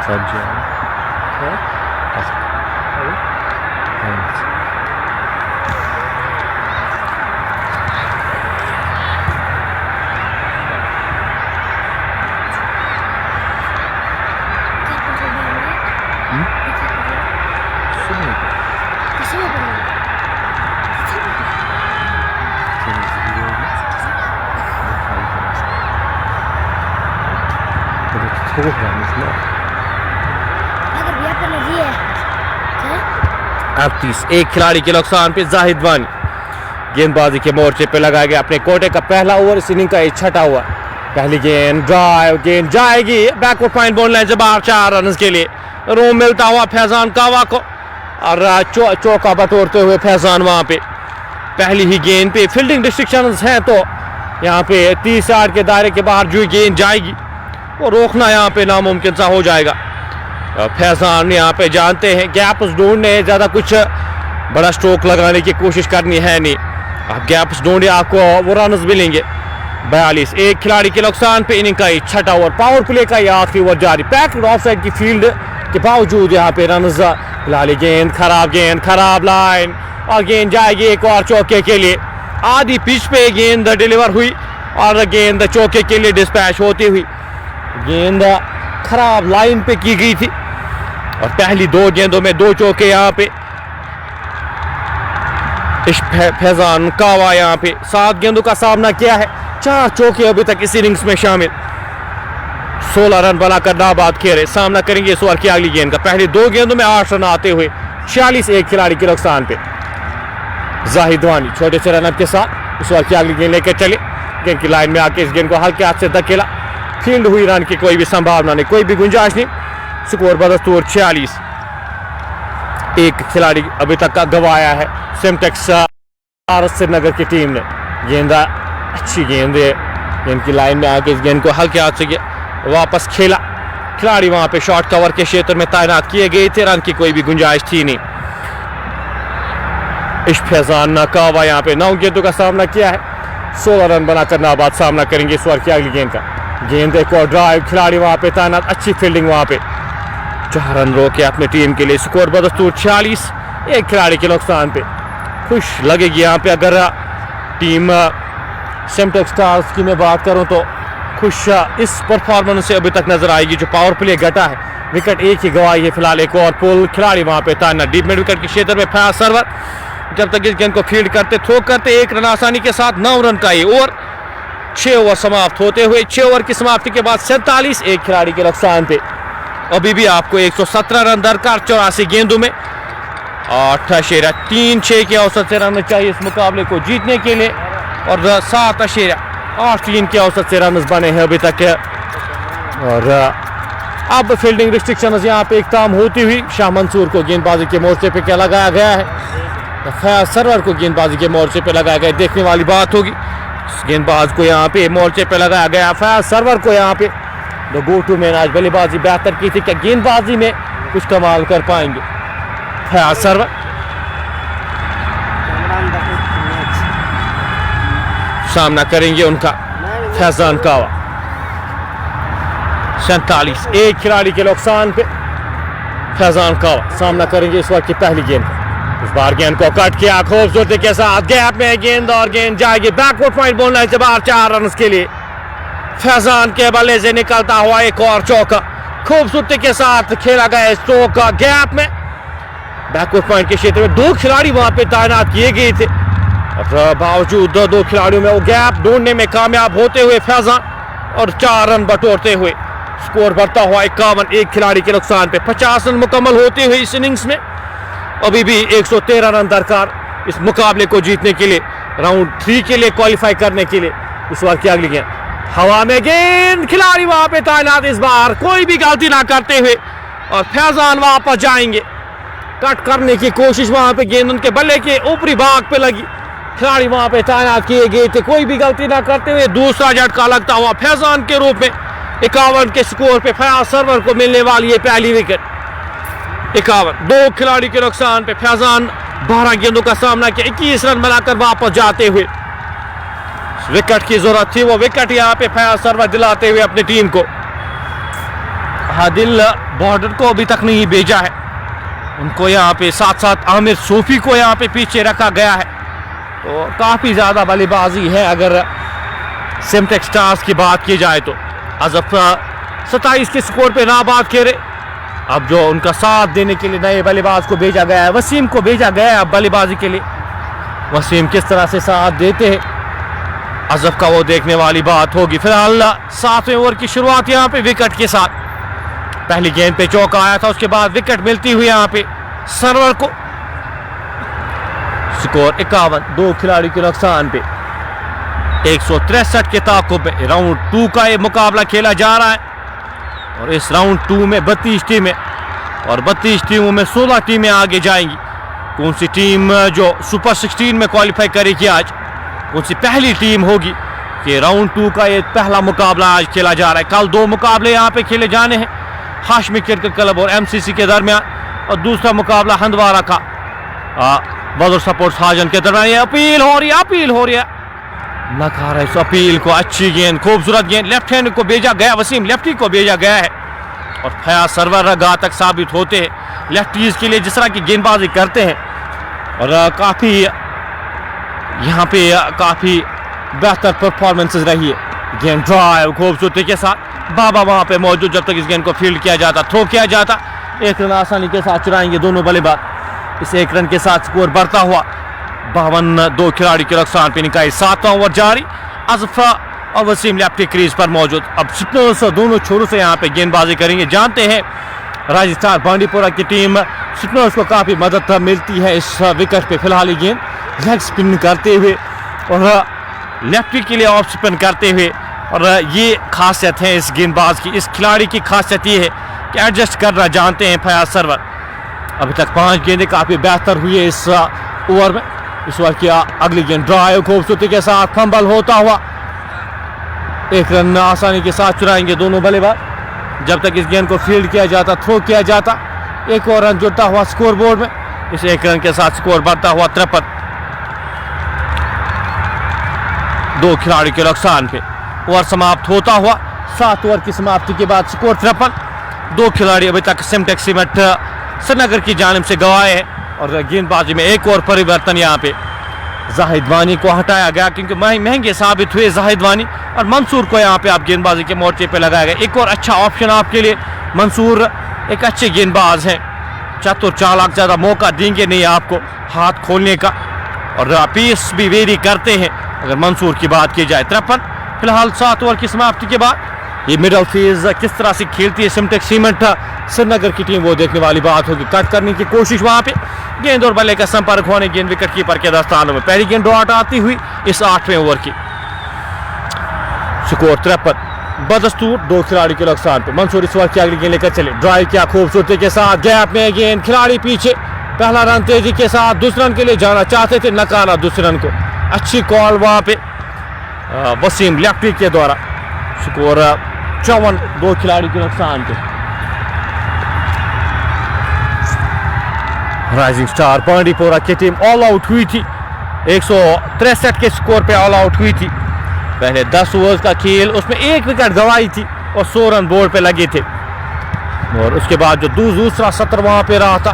Sabe? 38 एक खिलाड़ी के नुकसान पे जाहिद वानी गेंदबाजी के मोर्चे पे लगाया गया अपने कोटे का पहला ओवर, इस इनिंग का ये छठा हुआ। पहली गेंद ड्राइव, गेंद जाएगी बैकवर्ड पॉइंट बॉल लाइन से बाहर, 4 रन के लिए रूम मिलता हुआ फैजान कावा को और चौका बटोरते हुए फैजान वहां पे पहली ही गेंद पे फील्डिंग रिस्ट्रिक्शंस हैं तो यहाँ पे 30 यार्ड के दायरे के बाहर जो गेंद जाएगी वो रोकना यहाँ पे नामुमकिन सा हो जाएगा। फैजान यहाँ पे जानते हैं गैप्स ढूंढने, ज़्यादा कुछ बड़ा स्ट्रोक लगाने की कोशिश करनी है नहीं, आप गैप्स ढूंढे आपको वो रन मिलेंगे। 42 एक खिलाड़ी के नुकसान पे इनिंग का छठा ओवर, पावर प्ले का ये आखिरी ओवर जारी। पैक ऑफ साइड की फील्ड के बावजूद यहाँ पे रन फिलहाल गेंद खराब लाइन और गेंद जाएगी एक और चौके के लिए। आधी पिच पे गेंद डिलीवर हुई और गेंद चौके के लिए डिस्पैच होती हुई, गेंद खराब लाइन पे की गई थी और पहली 2 गेंदों में 2 चौके यहाँ पे। फैजान कावा यहाँ पे 7 गेंदों का सामना किया है, 4 चौके अभी तक इस इनिंग्स में शामिल, 16 रन बनाकर नाबाद खेले। सामना करेंगे इस ओवर की अगली गेंद का। पहली 2 गेंदों में 8 रन आते हुए 46 एक खिलाड़ी के नुकसान पे जाहिद वानी छोटे से रन के साथ इस ओवर की अगली गेंद लेकर चले। गेंद की लाइन में आके इस गेंद को हल्के हाथ से धकेला, फील्ड हुई, रन की कोई भी संभावना नहीं, कोई भी गुंजाइश नहीं। स्कोर बदस्तूर 46। एक खिलाड़ी अभी तक का गवाया है सिमटेक्स श्रीनगर की टीम ने। गेंदा अच्छी गेंद है, गेंद की लाइन में आके इस गेंद को हल्के हाथ से वापस खेला। खिलाड़ी वहां पे शॉर्ट कवर के क्षेत्र में तैनात किए गए थे, रन की कोई भी गुंजाइश थी नहीं। फैजान नाकावा यहाँ पे 9 गेंदों का सामना किया है, 16 रन बनाकर नाबाद। सामना करेंगे इस ओवर की अगली गेंद का। गेंद एक और ड्राइव, खिलाड़ी वहां पे तैनात, अच्छी फील्डिंग वहां पे, 4 रन रोके अपनी टीम के लिए। स्कोर बदस्तूर 46 एक खिलाड़ी के नुकसान पे। खुश लगेगी यहाँ पे अगर टीम सिमटेक्स स्टार्स की मैं बात करूं तो खुश इस परफॉर्मेंस से अभी तक नजर आएगी। जो पावर प्ले घटा है, विकेट एक ही गवाई है फिलहाल, एक और पुल, खिलाड़ी वहां पे तैनात डीप मिड विकेट के क्षेत्र में। फयाज सरवर जब तक इस गेंद को फील्ड करते थ्रो करते 1 रन आसानी के साथ 9 रन का ये ओवर। 6 ओवर समाप्त होते हुए 6 ओवर की समाप्ति के बाद 47 एक खिलाड़ी के नुकसान पे। अभी भी आपको 117 रन दरकार 84 गेंदों में, 8.36 के औसत से रन चाहिए इस मुकाबले को जीतने के लिए और 7.83 के औसत से रन बने हैं अभी तक। और अब फील्डिंग रिस्ट्रिक्शंस यहाँ पे इख्तिताम होती हुई शाह मंसूर को गेंदबाजी के मोर्चे पे क्या लगाया गया है, फयाज सरवर को गेंदबाजी के मोर्चे पे लगाया गया। देखने वाली बात होगी, गेंदबाज को यहाँ पे मोर्चे पे लगाया गया, फयाज सरवर को यहाँ पे द गो टू मैन। आज बल्लेबाजी बेहतर की थी, क्या गेंदबाजी में कुछ कमाल कर पाएंगे फयाज सरवर? सामना करेंगे उनका फैजान कावा। 47 एक खिलाड़ी के नुकसान पे फैजान कावा सामना करेंगे इस वक्त की पहली गेंद। इस बार गेंद को कट किया खूबसूरती के साथ, गैप में गेंद और गेंद जाएगी बैकवर्ड पॉइंट बॉल लाइन से बाहर, 4 रन के लिए। फैजान के बल्ले से निकलता हुआ एक और चौका, खूबसूरती के साथ खेला गया इस चौका गैप में बैकवर्ड पॉइंट के क्षेत्र में। 2 खिलाड़ी वहां पे तैनात किए गए थे और बावजूद 2 खिलाड़ियों में वो गैप ढूंढने में कामयाब होते हुए फैजान और 4 रन बटोरते हुए स्कोर बढ़ता हुआ 51 एक खिलाड़ी के नुकसान पे। 50 रन मुकम्मल होते हुए इस इनिंग्स में अभी भी 113 रन दरकार इस मुकाबले को जीतने के लिए, राउंड 3 के लिए क्वालिफाई करने के लिए। इस बार की अगली गेंद हवा में, गेंद खिलाड़ी वहां पे तैनात, इस बार कोई भी गलती ना करते हुए और फैजान वापस जाएंगे। कट करने की कोशिश वहां पे गेंद उनके बल्ले के ऊपरी भाग पे लगी, खिलाड़ी वहां पे तैनात किए गए थे, कोई भी गलती ना करते हुए दूसरा झटका लगता हुआ फैजान के रूप में 51 के स्कोर पे फयाज सरवर को मिलने वाली है पहली विकेट। 51 2 खिलाड़ी के नुकसान पे फैजान 12 गेंदों का सामना किया, 21 रन बनाकर वापस जाते हुए। विकेट की जरूरत थी, वो विकेट यहाँ पे फयाज सरवर दिलाते हुए अपनी टीम को। आदिल बॉर्डर को अभी तक नहीं भेजा है, उनको यहाँ पे साथ साथ आमिर सूफी को यहाँ पे पीछे रखा गया है, तो काफी ज्यादा बल्लेबाजी है अगर सिमटेक्स स्टार्स की बात की जाए तो। अजब 27 के स्कोर पे नाबाद खेले। अब जो उनका साथ देने के लिए नए बल्लेबाज को भेजा गया है, वसीम को भेजा गया है अब बल्लेबाजी के लिए। वसीम किस तरह से साथ देते हैं अजब का वो देखने वाली बात होगी। फिलहाल 7वें ओवर की शुरुआत यहाँ पे विकेट के साथ पहली गेंद पे चौका आया था, उसके बाद विकेट मिलती हुई यहाँ पे सरवर को। स्कोर 51, 2 खिलाड़ी के नुकसान पे। 163 के ताकुब पे राउंड 2 का ये मुकाबला खेला जा रहा है और इस राउंड 2 में 32 टीमें और 32 टीमों में 16 टीमें आगे जाएंगी। कौन सी टीम जो सुपर 16 में क्वालिफाई करेगी आज, कौन सी पहली टीम होगी कि राउंड 2 का ये पहला मुकाबला आज खेला जा रहा है। कल 2 मुकाबले यहाँ पे खेले जाने हैं, हाशमी क्रिकेट क्लब और एमसीसी के दरमियान, और दूसरा मुकाबला हंदवारा का बदर सपोर्ट्स हाजन के दरमियान। ये अपील हो रही है नकारा इस अपील को। अच्छी गेंद, खूबसूरत गेंद, लेफ्ट हैंड को भेजा गया, वसीम लेफ्टी को भेजा गया है और फयाज सरवर घातक साबित होते हैं लेफ्टीज के लिए जिस तरह की गेंदबाजी करते हैं। और काफ़ी यहाँ पे काफ़ी बेहतर परफॉर्मेंसेस रही है। गेंद ड्राइव खूबसूरती के साथ, बाबा वहाँ पे मौजूद जब तक इस गेंद को फील्ड किया जाता, थ्रो किया जाता। 1 रन आसानी के साथ चुराएंगे दोनों बल्लेबाज। इस 1 रन के साथ स्कोर बढ़ता हुआ 52, 2 खिलाड़ी के नुकसान पे निकाय। 7वां ओवर जारी, अजफा और वसीम लेफ्टी क्रीज पर मौजूद। अब स्पिनर्स दोनों छोरों से यहाँ पे गेंदबाजी करेंगे। जानते हैं राजस्थान बांडीपोरा की टीम स्पिनर्स को काफ़ी मदद मिलती है इस विकेट पे। फिलहाल ये गेंद लेग स्पिन करते हुए और लेफ्टी के लिए ऑफ स्पिन करते हुए, और ये खासियत है इस गेंदबाज की, इस खिलाड़ी की खासियत ये है कि एडजस्ट करना जानते हैं फयाज सरवर। अभी तक 5 गेंदें काफ़ी बेहतर हुई है इस ओवर में। इस ओवर की अगली गेंद ड्राइव खूबसूरती के साथ, फंबल होता हुआ 1 रन आसानी के साथ चुराएंगे दोनों बल्लेबाज जब तक इस गेंद को फील्ड किया जाता, थ्रो किया जाता। 1 और रन जुड़ता हुआ स्कोर बोर्ड में। इस 1 रन के साथ स्कोर बढ़ता हुआ 53, 2 खिलाड़ी के नुकसान पे। ओवर समाप्त होता हुआ 7 ओवर की समाप्ति के बाद स्कोर 53। 2 खिलाड़ी अभी तक सिमटेक सीमेंट श्रीनगर की जानिब से गंवाए हैं और गेंदबाजी में एक और परिवर्तन यहाँ पे जाहिद वानी को हटाया गया क्योंकि महंगे साबित हुए जाहिद वानी, और मंसूर को यहाँ पे आप गेंदबाजी के मोर्चे पे लगाया गया। एक और अच्छा ऑप्शन आपके लिए, मंसूर एक अच्छे गेंदबाज हैं, चतुर चालाक, ज़्यादा मौका देंगे नहीं आपको हाथ खोलने का, और पेस भी वेरी करते हैं अगर मंसूर की बात की जाए। 53 फिलहाल 7 ओवर की समाप्ति के बाद। ये मिडल फेज किस तरह से खेलती है सिमटेक सीमेंट श्रीनगर की टीम, वो देखने वाली बात होगी। कट करने की कोशिश वहाँ पे, गेंद और बल्ले का संपर्क होने, गेंद विकेट कीपर के दस्तानों में। पहली गेंद डॉट आती हुई इस 8वें ओवर की। स्कोर 53, बदस्तूर 2 खिलाड़ी के नुकसान पे। मंसूर इस ओवर की अगली गेंद लेकर चले, ड्राइव किया खूबसूरती के साथ, गैप में गेंद, खिलाड़ी पीछे। पहला रन तेजी के साथ, दूसरे रन के लिए जाना चाहते थे, नकारा दूसरे रन को। अच्छी कॉल वहाँ पे वसीम लेफ्टी के द्वारा। स्कोर 54, 2 खिलाड़ी के नुकसान पे। राइजिंग स्टार बांडीपोरा की टीम ऑल आउट हुई थी, 163 के स्कोर पे ऑल आउट हुई थी। पहले 10 ओवर्स का खेल, उसमें 1 विकेट गंवाई थी और 100 रन बोर्ड पे लगे थे। और उसके बाद जो दूसरा सत्र वहाँ पे रहा था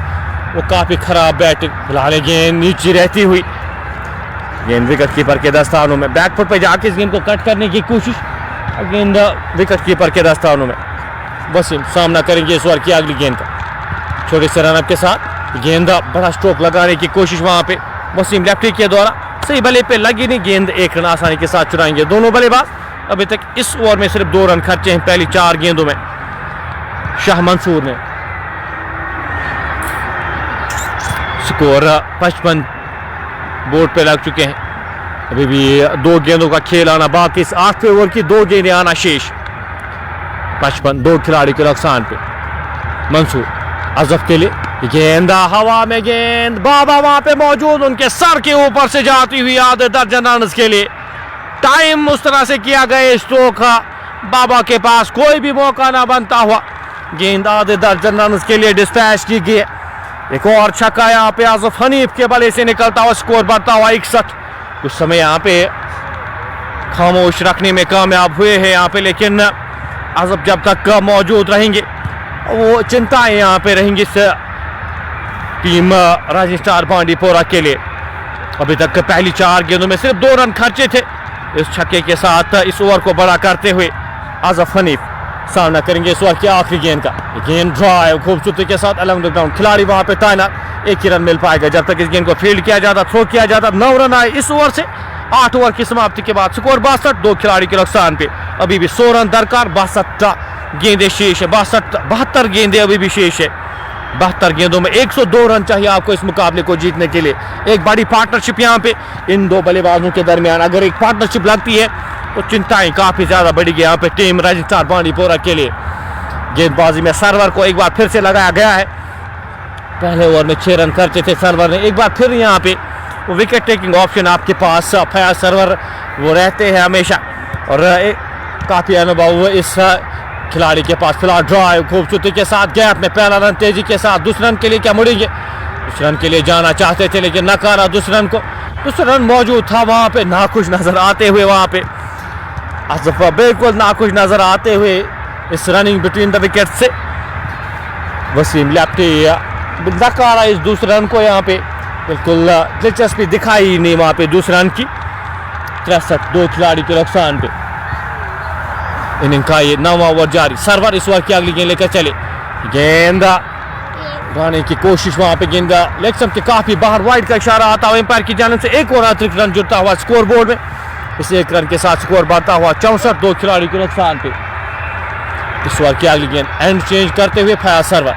वो काफ़ी खराब बैटिंग। फिलहाल गेंद नीचे रहती हुई, गेंद विकेट कीपर के दस्तानों में। बैकफुट पे जाके इस गेंद को कट करने की कोशिश, गेंद विकेट कीपर के दस्तानों में। वसीम सामना करेंगे इस ओवर की अगली गेंद का, छोटे से रनअप के साथ। गेंद बड़ा स्ट्रोक लगाने की कोशिश वहाँ पे वसीम लेफ्टी के द्वारा, सही बल्ले पे लगी नहीं गेंद। 1 रन आसानी के साथ चुराएंगे दोनों बल्लेबाज। अभी तक इस ओवर में सिर्फ 2 रन खर्चे हैं पहली 4 गेंदों में शाह मंसूर ने। स्कोर 55 बोर्ड पे लग चुके हैं। अभी भी 2 गेंदों का खेल आना बाकी, इस 8वें ओवर की 2 गेंदें आना शेष। 55, 2 खिलाड़ी के नुकसान पे। मंसूर अजफ के लिए गेंद, हवा में गेंद, बाबा वहां पे मौजूद, उनके सर के ऊपर से जाती हुई आधे दर्जन रन के लिए। टाइम उस तरह से किया गया स्ट्रोक, बाबा के पास कोई भी मौका ना बनता हुआ, गेंद आधे दर्जन रन के लिए डिस्पैच की गई। एक और छक्का यहाँ पे आजफ हनीफ के बल्ले से निकलता हुआ, स्कोर बढ़ता हुआ 61। कुछ समय यहाँ पे खामोश रखने में कामयाब हुए हैं यहाँ पे, लेकिन आजफ जब तक मौजूद रहेंगे वो चिंताएं यहाँ पे रहेंगी इस टीम राइजिंग स्टार बांडीपोरा के लिए। अभी तक पहली 4 गेंदों में सिर्फ 2 रन खर्चे थे। इस छक्के के साथ इस ओवर को बड़ा करते हुए आजफ हनीफ सामना करेंगे इस ओवर की आखिरी गेंद का। गेंद ड्राइव खूबसूरती के साथ अलॉन्ग द ग्राउंड, खिलाड़ी वहां पे तैनात। 1 ही रन मिल पाएगा जब तक इस गेंद को फील्ड किया जाता, थ्रो किया जाता। 9 रन आए इस ओवर से 8 ओवर की समाप्ति के बाद। स्कोर 62, 2 खिलाड़ी के नुकसान पे। अभी भी 100 रन दरकार, 62 गेंदें शेष है, 72 गेंदें अभी भी शेष है। 72 गेंदों में 102 रन चाहिए आपको इस मुकाबले को जीतने के लिए। एक बड़ी पार्टनरशिप यहाँ पे इन दो बल्लेबाजों के दरमियान, अगर एक पार्टनरशिप लगती है तो चिंताएं काफी ज्यादा बढ़ेगी यहाँ पे टीम राजस्थान बांडीपोरा के लिए। गेंदबाजी में सरवर को एक बार फिर से लगाया गया है। पहले ओवर में 6 रन खर्चे थे सरवर ने, एक बार फिर यहाँ पे वो विकेट टेकिंग ऑप्शन आपके पास फयाज सरवर वो रहते हैं हमेशा, और काफी अनुभव इस खिलाड़ी के पास। फिलहाल ड्राइव खूबसूरती के साथ गैप में पहला रन तेजी के साथ, दूसरे रन के लिए क्या मुड़ेंगे, दूसरे रन के लिए जाना चाहते थे लेकिन नकारा दूसरे रन को। दूसरा रन मौजूद था वहां पे, नाखुश नजर आते हुए वहां पे आसिफ बिल्कुल नाखुश नजर आते हुए इस रनिंग बिटवीन द विकेट से। वसीम लेफ्टी नकारा इस दूसरे रन को, यहाँ पे बिल्कुल दिलचस्पी दिखाई नहीं वहां पे दूसरे रन की। 63 दो खिलाड़ी के नुकसान पे इनिंग का ये 9वां ओवर जारी। सरवर इस ओवर की अगली गेंद लेकर चले, गेंदा उड़ाने की कोशिश, वहां पे गेंदा लेग स्टंप के काफी बाहर, वाइड का इशारा आता हुआ एम्पायर की जानिब से। एक और अतिरिक्त रन जुड़ता हुआ स्कोर बोर्ड में, इस एक रन के साथ स्कोर बढ़ता हुआ 64 दो खिलाड़ी के नुकसान पे। इस ओवर की अगली गेंद एंड चेंज करते हुए फयाज सरवर,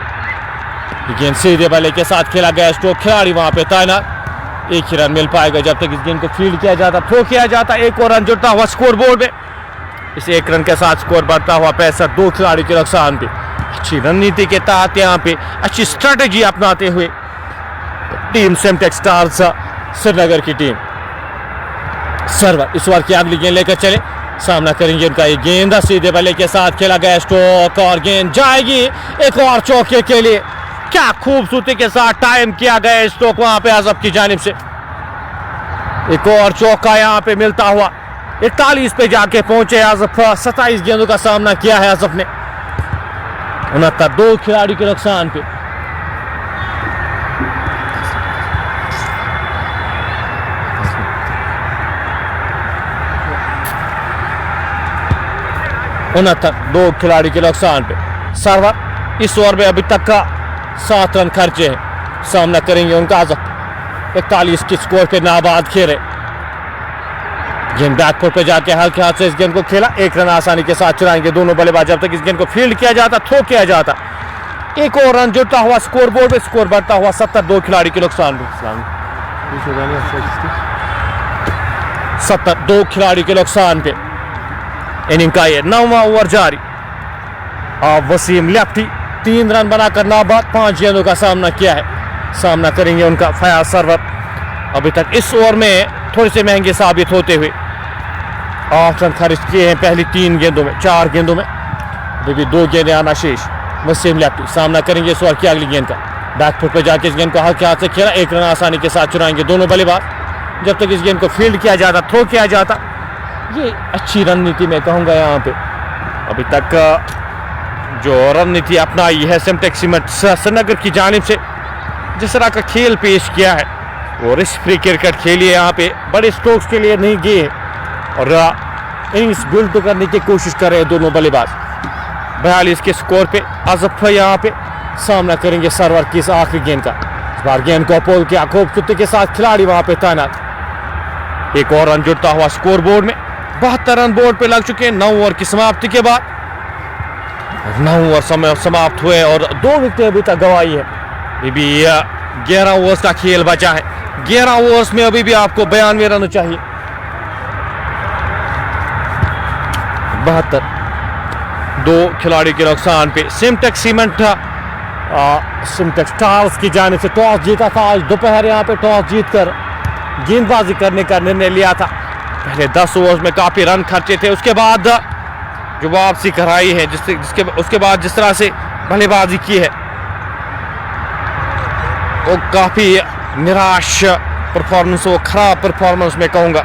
गेंद सीधे बल्ले के साथ खेला गया स्ट्रोक, खिलाड़ी वहां पे तैनात। एक ही रन मिल पाएगा जब तक इस गेंद को फील्ड किया जाता, थ्रो किया जाता। एक और रन जुड़ता हुआ स्कोर बोर्ड में, इस एक रन के साथ स्कोर बढ़ता हुआ 65 दो खिलाड़ी के नुकसान पे। अच्छी रणनीति के तहत यहाँ पे अच्छी स्ट्रेटेजी अपनाते हुए टीम सिमटेक्स स्टार्स श्रीनगर की टीम। सरवर इस ओवर की अगली गेंद लेकर चले, सामना करेंगे उनका ये गेंद सीधे बल्ले के साथ खेला गया स्ट्रोक, और गेंद जाएगी एक और चौके के लिए। क्या खूबसूरती के साथ टाइम किया गया स्ट्रोक वहां पे आजफ की जानिब से। एक और चौका यहाँ पे मिलता हुआ 41 पे जाके पहुंचे आजफ। 27 गेंदों का सामना किया है आजफ ने, 69 दो खिलाड़ी के नुकसान पे। दो खिलाड़ी के नुकसान पे। सरवर इस ओवर में अभी तक का 7 रन खर्चे हैं, सामना करेंगे उनका आजफ। 41 के स्कोर पे नाबाद खेले, गेंद बैकफुट पे जाके हल्के हाथ से इस गेंद को खेला, एक रन आसानी के साथ चुराएंगे दोनों बल्लेबाज जब तक इस गेंद को फील्ड किया जाता, थ्रो किया जाता। एक और रन जुड़ता हुआ स्कोर बोर्ड में, स्कोर बढ़ता हुआ 70 दो खिलाड़ी के नुकसान पे। 70 दो खिलाड़ी के नुकसान पे इनिंग का ये 9वां ओवर जारी। वसीम लेफ्टी 3 रन बनाकर नाबाद, 5 गेंदों का सामना किया है, सामना करेंगे उनका फयाज सरवर। अभी तक इस ओवर में थोड़े से महंगे साबित होते हुए 8 रन खर्च किए हैं पहली 3 गेंदों में, 4 गेंदों में अभी भी 2 गेंदें आना शेष। वसीम लेफ्टी सामना करेंगे इस ओवर की अगली गेंद का, बैकफुट पर जाके इस गेंद को हल्के हाथ से खेला, 1 रन आसानी के साथ चुराएंगे दोनों बल्लेबाज जब तक इस गेंद को फील्ड किया जाता, थ्रो किया जाता। ये अच्छी रणनीति मैं कहूँगा यहाँ पे अभी तक जो रणनीति अपनाई है सिमटेक्स श्रीनगर की जानिब से, जिस तरह का खेल पेश किया है वो रिस्क फ्री क्रिकेट खेली है, यहाँ पे बड़े स्ट्रोक्स के लिए नहीं गए और इनिंग्स बिल्ड करने की कोशिश कर रहे हैं दोनों बल्लेबाज। 42 के स्कोर पे आजफ यहाँ पे सामना करेंगे सरवर की इस आखिरी गेंद का। इस बार गेंद को अपोल किया खूबसूरती के साथ, खिलाड़ी वहां पे तैनात। एक और रन जुड़ता हुआ स्कोर बोर्ड में, 72 रन बोर्ड पे लग चुके हैं 9 ओवर की समाप्ति के बाद। 9 ओवर समय समाप्त हुए और 2 विकेटें अभी तक गंवाई है। अभी भी 11 ओवर्स का खेल बचा है, 11 ओवर्स में अभी भी आपको 92 रन चाहिए। 72 दो खिलाड़ी के नुकसान पे सिमटेक्स सिमटेक्स स्टार्स की जानिब से टॉस जीता था आज दोपहर, यहाँ पे टॉस जीतकर गेंदबाजी करने का निर्णय लिया था। पहले 10 ओवर्स में काफी रन खर्चे थे, उसके बाद जो वापसी कराई है उसके बाद जिस तरह से बल्लेबाजी की है वो काफी निराश परफॉर्मेंस, वो खराब परफॉर्मेंस मैं कहूंगा।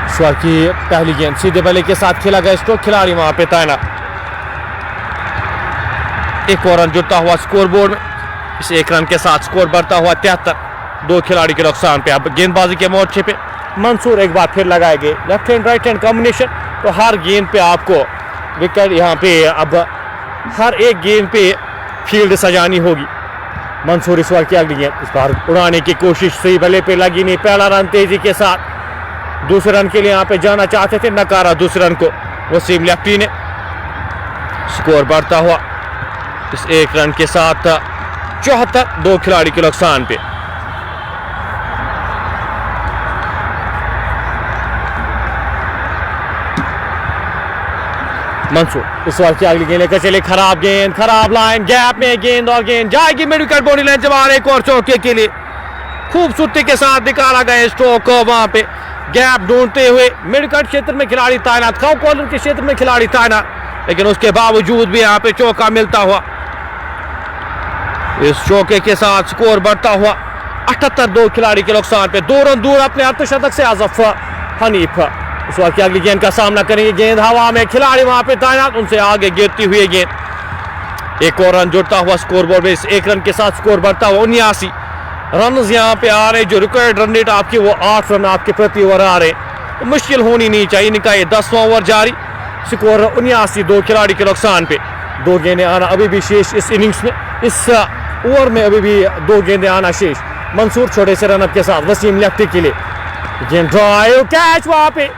स्वर की पहली गेंद सीधे बल्ले के साथ खेला गया स्ट्रोक, खिलाड़ी वहां पे तैनात। एक और रन जुड़ता हुआ स्कोर बोर्ड में, इस 1 रन के साथ स्कोर बढ़ता हुआ 73 दो खिलाड़ी के नुकसान पे। अब गेंदबाजी के मोर्चे पे मंसूर एक बार फिर लगाए गए, left hand right hand combination, तो हर गेंद पे आपको विकेट यहाँ पे अब हर एक गेंद पे फील्ड सजानी होगी। मंसूर इस बार की अगली गेंद, इस बार उड़ाने की कोशिश सही बल्ले पे लगी नहीं, पहला रन तेजी के साथ, दूसरे रन के लिए यहाँ पे जाना चाहते थे, नकारा दूसरे रन को। वसीम लेफ्टी ने। स्कोर बढ़ता हुआ इस 1 रन के साथ 74, 2 खिलाड़ी के नुकसान पे। मंसूर इस बार की अगली गेंद लेकर चले, खराब गेंद, खराब लाइन, गैप में गेंद और गेंद जाएगी मिड विकेट बॉडी लाइन जवान एक और चौके के लिए। खूबसूरती के साथ निकाला गया स्ट्रोक, वहां पे गैप ढूंढते हुए मिड विकेट क्षेत्र में खिलाड़ी तैनात, खाओ कॉर्नर के क्षेत्र में खिलाड़ी तैनात, लेकिन उसके बावजूद भी यहाँ पे चौका मिलता हुआ। इस चौके के साथ स्कोर बढ़ता हुआ 78, 2 खिलाड़ी के नुकसान पे। 2 रन दूर अपने अर्धशतक से आज़फ हनीफ इस बार की अगली गेंद का सामना करेंगे। गेंद हवा में, खिलाड़ी वहां पे तैनात, उनसे आगे गिरती हुई गेंद। एक और रन जुड़ता हुआ स्कोर बोर्ड में। इस 1 रन के साथ स्कोर बढ़ता हुआ 79 रन यहाँ पे आ रहे। जो रिकॉर्ड रन रेट आपकी वो 8 रन आपके प्रति ओवर आ रहे, तो मुश्किल होनी नहीं चाहिए। इनका ये 10वां ओवर जारी, स्कोर 79, 2 खिलाड़ी के नुकसान पे। 2 गेंदें आना अभी भी शेष इस इनिंग्स में, इस ओवर में अभी भी 2 गेंदें आना शेष। मंसूर छोटे से रनअप के साथ, वसीम लेफ्टी के लिए गेंद ड्राइव, कैच वहां पे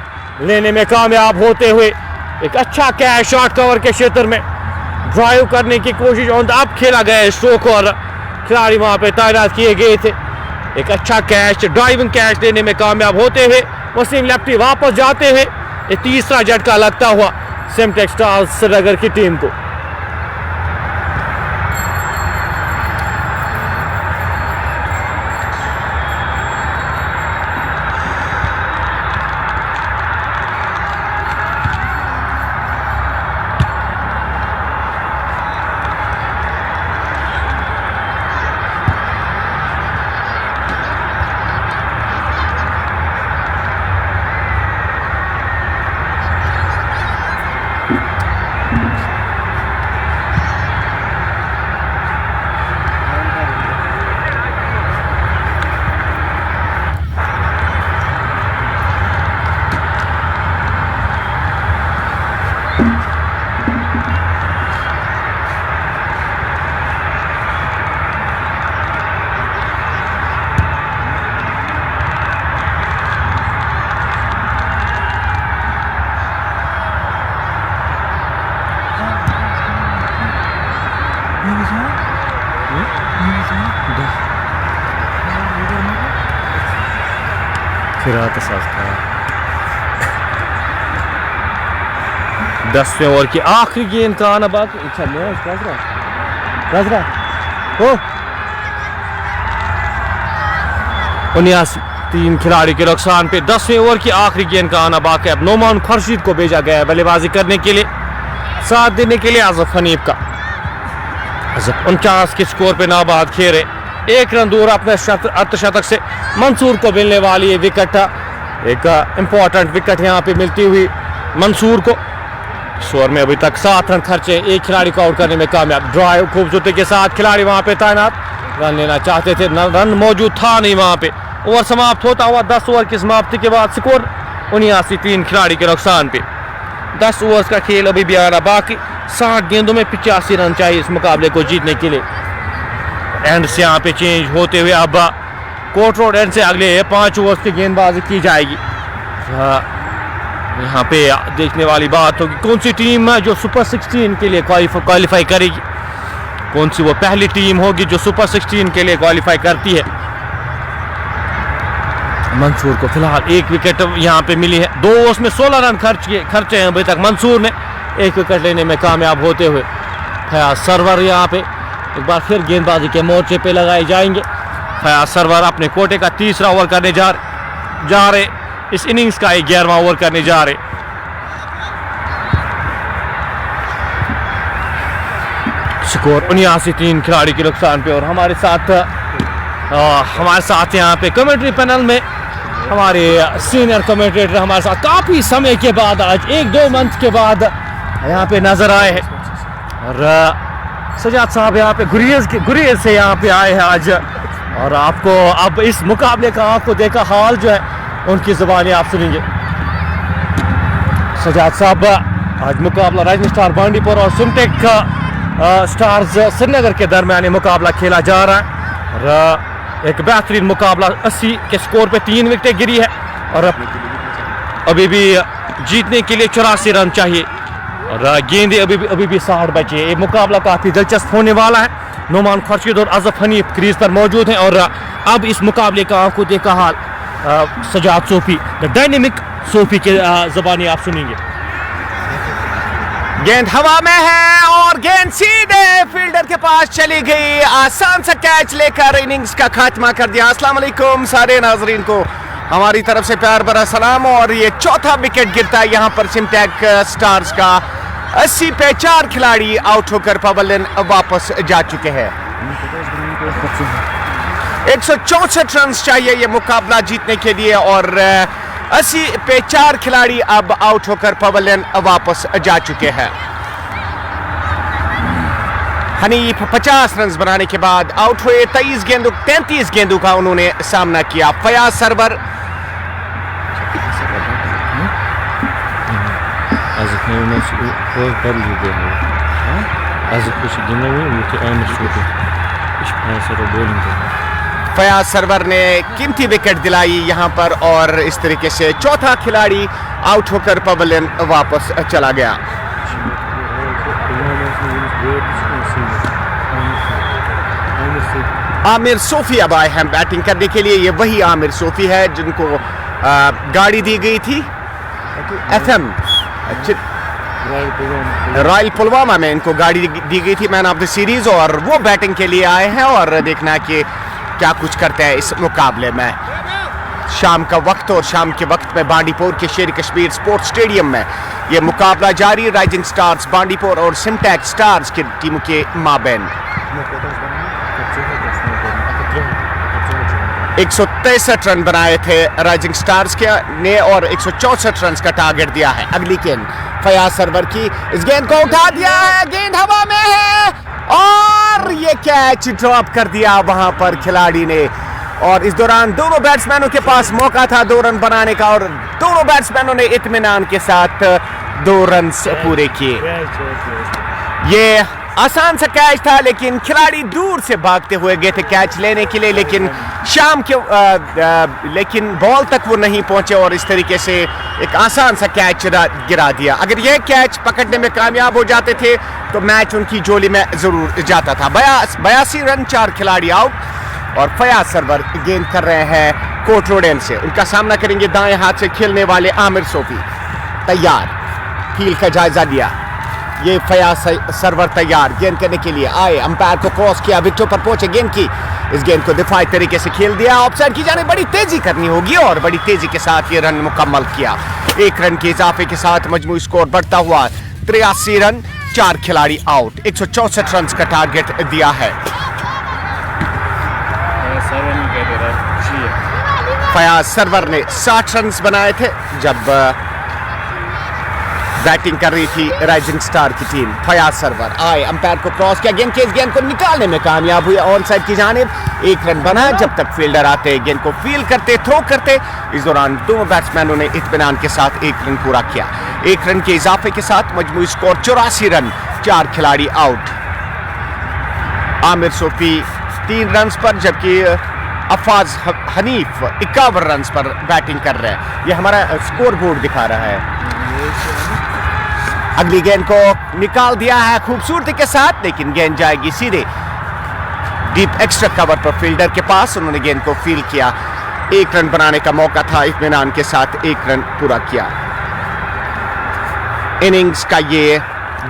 लेने में कामयाब होते हुए। एक अच्छा कैच शॉट कवर के क्षेत्र में ड्राइव करने की कोशिश, और अब खेला गया स्ट्रोक और खिलाड़ी वहां पे तैनात किए गए थे। एक अच्छा कैच, ड्राइविंग कैच लेने में कामयाब होते हुए वसीम लेफ्टी वापस जाते हुए एक तीसरा झटका लगता हुआ सिम टेक्सटाइल्स श्रीनगर की टीम को। फिर 10वें ओवर की आखिरी गेंद का आना बाकी। 79, 3 खिलाड़ी के नुकसान पे। 10वें ओवर की आखिरी गेंद का आना बाकी। अब नोमान खुर्शीद को भेजा गया है बल्लेबाजी करने के लिए, साथ देने के लिए आज़फ हनीफ का। आज़फ 49 के स्कोर पे नाबाद खेल रहे, 1 रन दूर अपने अर्धशतक से। मंसूर को मिलने वाली है विकेट, एक इंपॉर्टेंट विकेट यहाँ पे मिलती हुई मंसूर को। स्कोर में अभी तक 7 रन खर्चे, 1 खिलाड़ी को आउट करने में कामयाब। ड्राइव खूबसूरती के साथ, खिलाड़ी वहां पे तैनात, रन लेना चाहते थे, रन मौजूद था नहीं वहां पे। ओवर समाप्त होता हुआ 10 ओवर की समाप्ति के बाद स्कोर 79, 3 खिलाड़ी के नुकसान पे। 10 ओवर्स का खेल अभी भी आना बाकी। 60 गेंदों में 85 रन चाहिए इस मुकाबले को जीतने के लिए। एंड से यहाँ पे चेंज होते हुए अब कोर्ट रोड एंड से अगले 5 ओवर्स की गेंदबाजी की जाएगी। यहाँ पे देखने वाली बात होगी कौन सी टीम जो सुपर 16 के लिए क्वालिफाई करेगी, कौन सी वो पहली टीम होगी जो सुपर 16 के लिए क्वालिफाई करती है। मंसूर को फिलहाल 1 विकेट यहाँ पे मिली है। 2 ओवर्स में 16 रन खर्चे हैं अभी तक मंसूर ने, 1 विकेट लेने में कामयाब होते हुए। फयाज सरवर यहाँ पे एक बार फिर गेंदबाजी के मोर्चे पे लगाए जाएंगे। फयाज सरवर अपने कोटे का 3रा ओवर करने जा रहे, इस इनिंग्स का 11वां ओवर करने जा रहे। स्कोर 79, 3 खिलाड़ी के नुकसान पे। और हमारे साथ यहाँ पे कमेंट्री पैनल में हमारे सीनियर कमेंटेटर हमारे साथ काफी समय के बाद, आज 1-2 मंथ के बाद यहाँ पे नजर आए हैं। और सजाद साहब यहाँ पे गुरेज से यहाँ पे आए हैं आज, और आपको अब इस मुकाबले का आपको देखा हाल जो है उनकी ज़ुबानी आप सुनेंगे। सजाद साहब, आज मुकाबला राजनी स्टार बांडीपुर और सिमटेक स्टार्स श्रीनगर के दरमियान ये मुकाबला खेला जा रहा है। और एक बेहतरीन मुकाबला, 80 के स्कोर पे 3 विकेटें गिरी है। और अभी भी जीतने के लिए 84 रन चाहिए और गेंदे अभी भी 60 बचे। ये मुकाबला काफ़ी दिलचस्प होने वाला है। नोमान खुर्शीद और अजफ हनीफ क्रीज पर मौजूद हैं और अब इस मुकाबले का आंखों देखा हाल सजाद सोफी द डायनेमिक सोफी के ज़बानी आप सुनेंगे। गेंद हवा में है और गेंद सीधे फील्डर के पास चली गई। आसान सा कैच लेकर इनिंग्स का खात्मा कर दिया। अस्सलाम वालेकुम सारे नाजरीन को हमारी तरफ से प्यार भरा सलाम। और ये चौथा विकेट गिरता है यहाँ पर सिमटेक स्टार्स का। 80 पे 4 खिलाड़ी आउट होकर पवेलियन वापस जा चुके हैं। 164 रन चाहिए ये मुकाबला जीतने के लिए और 80 पे 4 खिलाड़ी अब आउट होकर पवेलियन वापस जा चुके हैं। हनीफ 50 रन बनाने के बाद आउट हुए। 33 गेंदों का उन्होंने सामना किया। फयाज सरवर फयाज सरवर ने कीमती विकेट दिलाई यहां पर और इस तरीके से चौथा खिलाड़ी आउट होकर पवेलियन वापस चला गया। आमिर सोफी अब आए हैं बैटिंग करने के लिए। ये वही आमिर सोफी है जिनको गाड़ी दी गई थी FM रॉयल पुलवामा में। इनको गाड़ी दी गई थी मैन ऑफ द सीरीज और वो बैटिंग के लिए आए हैं और देखना कि क्या कुछ करते हैं इस मुकाबले में। शाम का वक्त और शाम के वक्त में बांडीपुर के शेर कश्मीर स्पोर्ट्स स्टेडियम में यह मुकाबला जारी। राइजिंग स्टार्स बांडीपुर और सिमटेक स्टार्स की टीम के माबैन 163 रन बनाए थे राइजिंग स्टार्स के ने और 164 रन का टारगेट दिया है। अगली गेंद फयाज सरवर की, इस गेंद को उठा दिया है। गेंद हवा में है और ये कैच ड्रॉप कर दिया वहां पर खिलाड़ी ने। और इस दौरान दोनों बैट्समैनों के पास मौका था 2 रन बनाने का और दोनों बैट्समैनों ने इत्मीनान के साथ 2 रन पूरे किए। ये आसान सा कैच था लेकिन खिलाड़ी दूर से भागते हुए गए थे कैच लेने के लिए, लेकिन शाम के लेकिन बॉल तक वो नहीं पहुंचे और इस तरीके से एक आसान सा कैच गिरा दिया। अगर यह कैच पकड़ने में कामयाब हो जाते थे तो मैच उनकी झोली में जरूर जाता था। 82 रन 4 खिलाड़ी आउट और फयाज सरवर गेंद कर रहे हैं कोर्ट रोड एंड से। उनका सामना करेंगे दाएं हाथ से खेलने वाले आमिर सोफी। तैयार, फील्ड का जायजा लिया। ये फयाज सरवर तैयार गेंद करने के लिए आए। अंपायर को क्रॉस किया, विकेटों पर पहुंचे गेंद की। इस गेंद को दिफाई तरीके से खेल दिया। ऑफसाइड की जाने बड़ी तेजी करनी होगी और बड़ी तेजी के साथ ये रन मुकम्मल किया। 1 रन के इजाफे के साथ मजमूई स्कोर बढ़ता हुआ 83 रन 4 खिलाड़ी आउट। 164 रन का टारगेट दिया है। फयाज सरवर ने 60 रन बनाए थे जब बैटिंग कर रही थी राइजिंग स्टार की टीम। फयाज सरवर आए, अंपायर को क्रॉस किया, गेंद के इस गेंद को निकालने में कामयाब हुए ऑन साइड की जानिब। 1 रन बना जब तक फील्डर आते गेंद को फील करते, थ्रो करते। इस दौरान दोनों बैट्समैनों ने इत्मीनान के साथ 1 रन पूरा किया। 1 रन के इजाफे के साथ मजमूई स्कोर 84 रन 4 खिलाड़ी आउट। आमिर सोफी 3 रन पर जबकि अफाज हनीफ 51 रन पर बैटिंग कर रहे हैं। ये हमारा स्कोर बोर्ड दिखा रहा है। अगली गेंद को निकाल दिया है खूबसूरती के साथ, लेकिन गेंद जाएगी सीधे डीप एक्स्ट्रा कवर पर फील्डर के पास। उन्होंने गेंद को फील किया। 1 रन बनाने का मौका था, इत्मीनान के साथ 1 रन पूरा किया। इनिंग्स का ये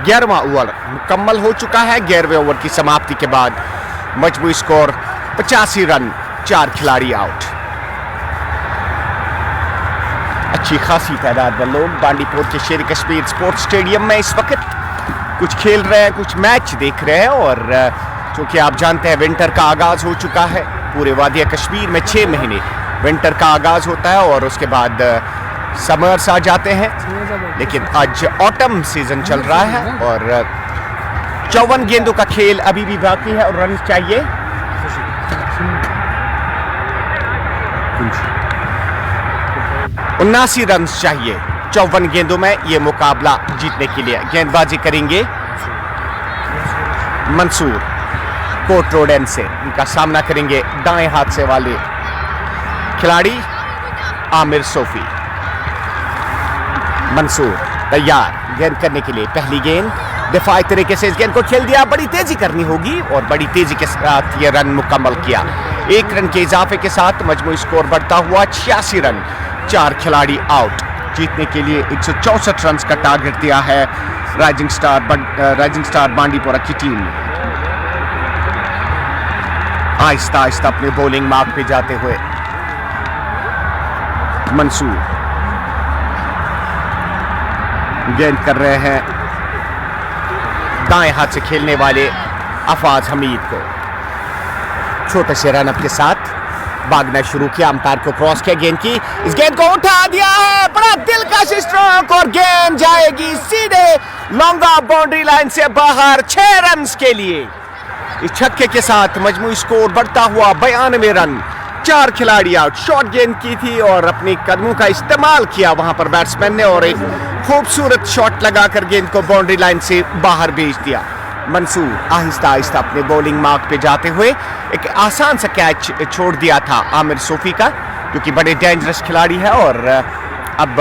11वां ओवर मुकम्मल हो चुका है। 11वें ओवर की समाप्ति के बाद मजमूई स्कोर 85 रन 4 खिलाड़ी आउट। अच्छी खासी तादाद में लोग बांडीपुर के शेर कश्मीर स्पोर्ट्स स्टेडियम में इस वक्त कुछ खेल रहे हैं, कुछ मैच देख रहे हैं। और चूंकि आप जानते हैं विंटर का आगाज हो चुका है पूरे वादिया कश्मीर में। 6 महीने विंटर का आगाज होता है और उसके बाद समर्स आ जाते हैं, लेकिन आज ऑटम सीजन चल रहा है और 54 गेंदों का खेल अभी भी बाकी है और रन चाहिए 79 रन चाहिए 54 गेंदों में ये मुकाबला जीतने के लिए। गेंदबाजी करेंगे मंसूर कोर्ट रोड एंड से। उनका सामना करेंगे दाएं हाथ से वाले खिलाड़ी आमिर सोफी। मंसूर तैयार गेंद करने के लिए, पहली गेंद दिफाई तरीके से इस गेंद को खेल दिया, बड़ी तेजी करनी होगी और बड़ी तेजी के साथ ये रन मुकम्मल किया। 1 रन के इजाफे के साथ मजमूई स्कोर बढ़ता हुआ 86 रन, 4 खिलाड़ी आउट। जीतने के लिए 164 रन का टारगेट दिया है राइजिंग स्टार बांडीपोरा की टीम ने। आहिस्ता आहिस्ता अपने बॉलिंग मार्क पे जाते हुए मंसूर गेंद कर रहे हैं दाएं हाथ से खेलने वाले अफाज हमीद को। छोटे से रनअप के साथ भागना शुरू किया, अंपायर को क्रॉस किया, गेंद की इस गेंद को उठा दिया है, बड़ा दिलकश स्ट्रोक और गेंद जाएगी सीधे लॉन्ग ऑफ बाउंड्री लाइन से बाहर। 6 रन के लिए इस छक्के के साथ मजमूई स्कोर बढ़ता हुआ 92 रन, 4 खिलाड़ी आउट। शॉर्ट गेंद की थी और अपने कदमों का इस्तेमाल किया वहां पर बैट्समैन ने और एक खूबसूरत शॉट लगाकर गेंद को बाउंड्री लाइन से बाहर भेज दिया। मंसूर आहिस्ता आहिस्ता अपने बॉलिंग मार्क पे जाते हुए एक आसान सा कैच छोड़ दिया था आमिर सोफी का, क्योंकि बड़े डेंजरस खिलाड़ी है। और अब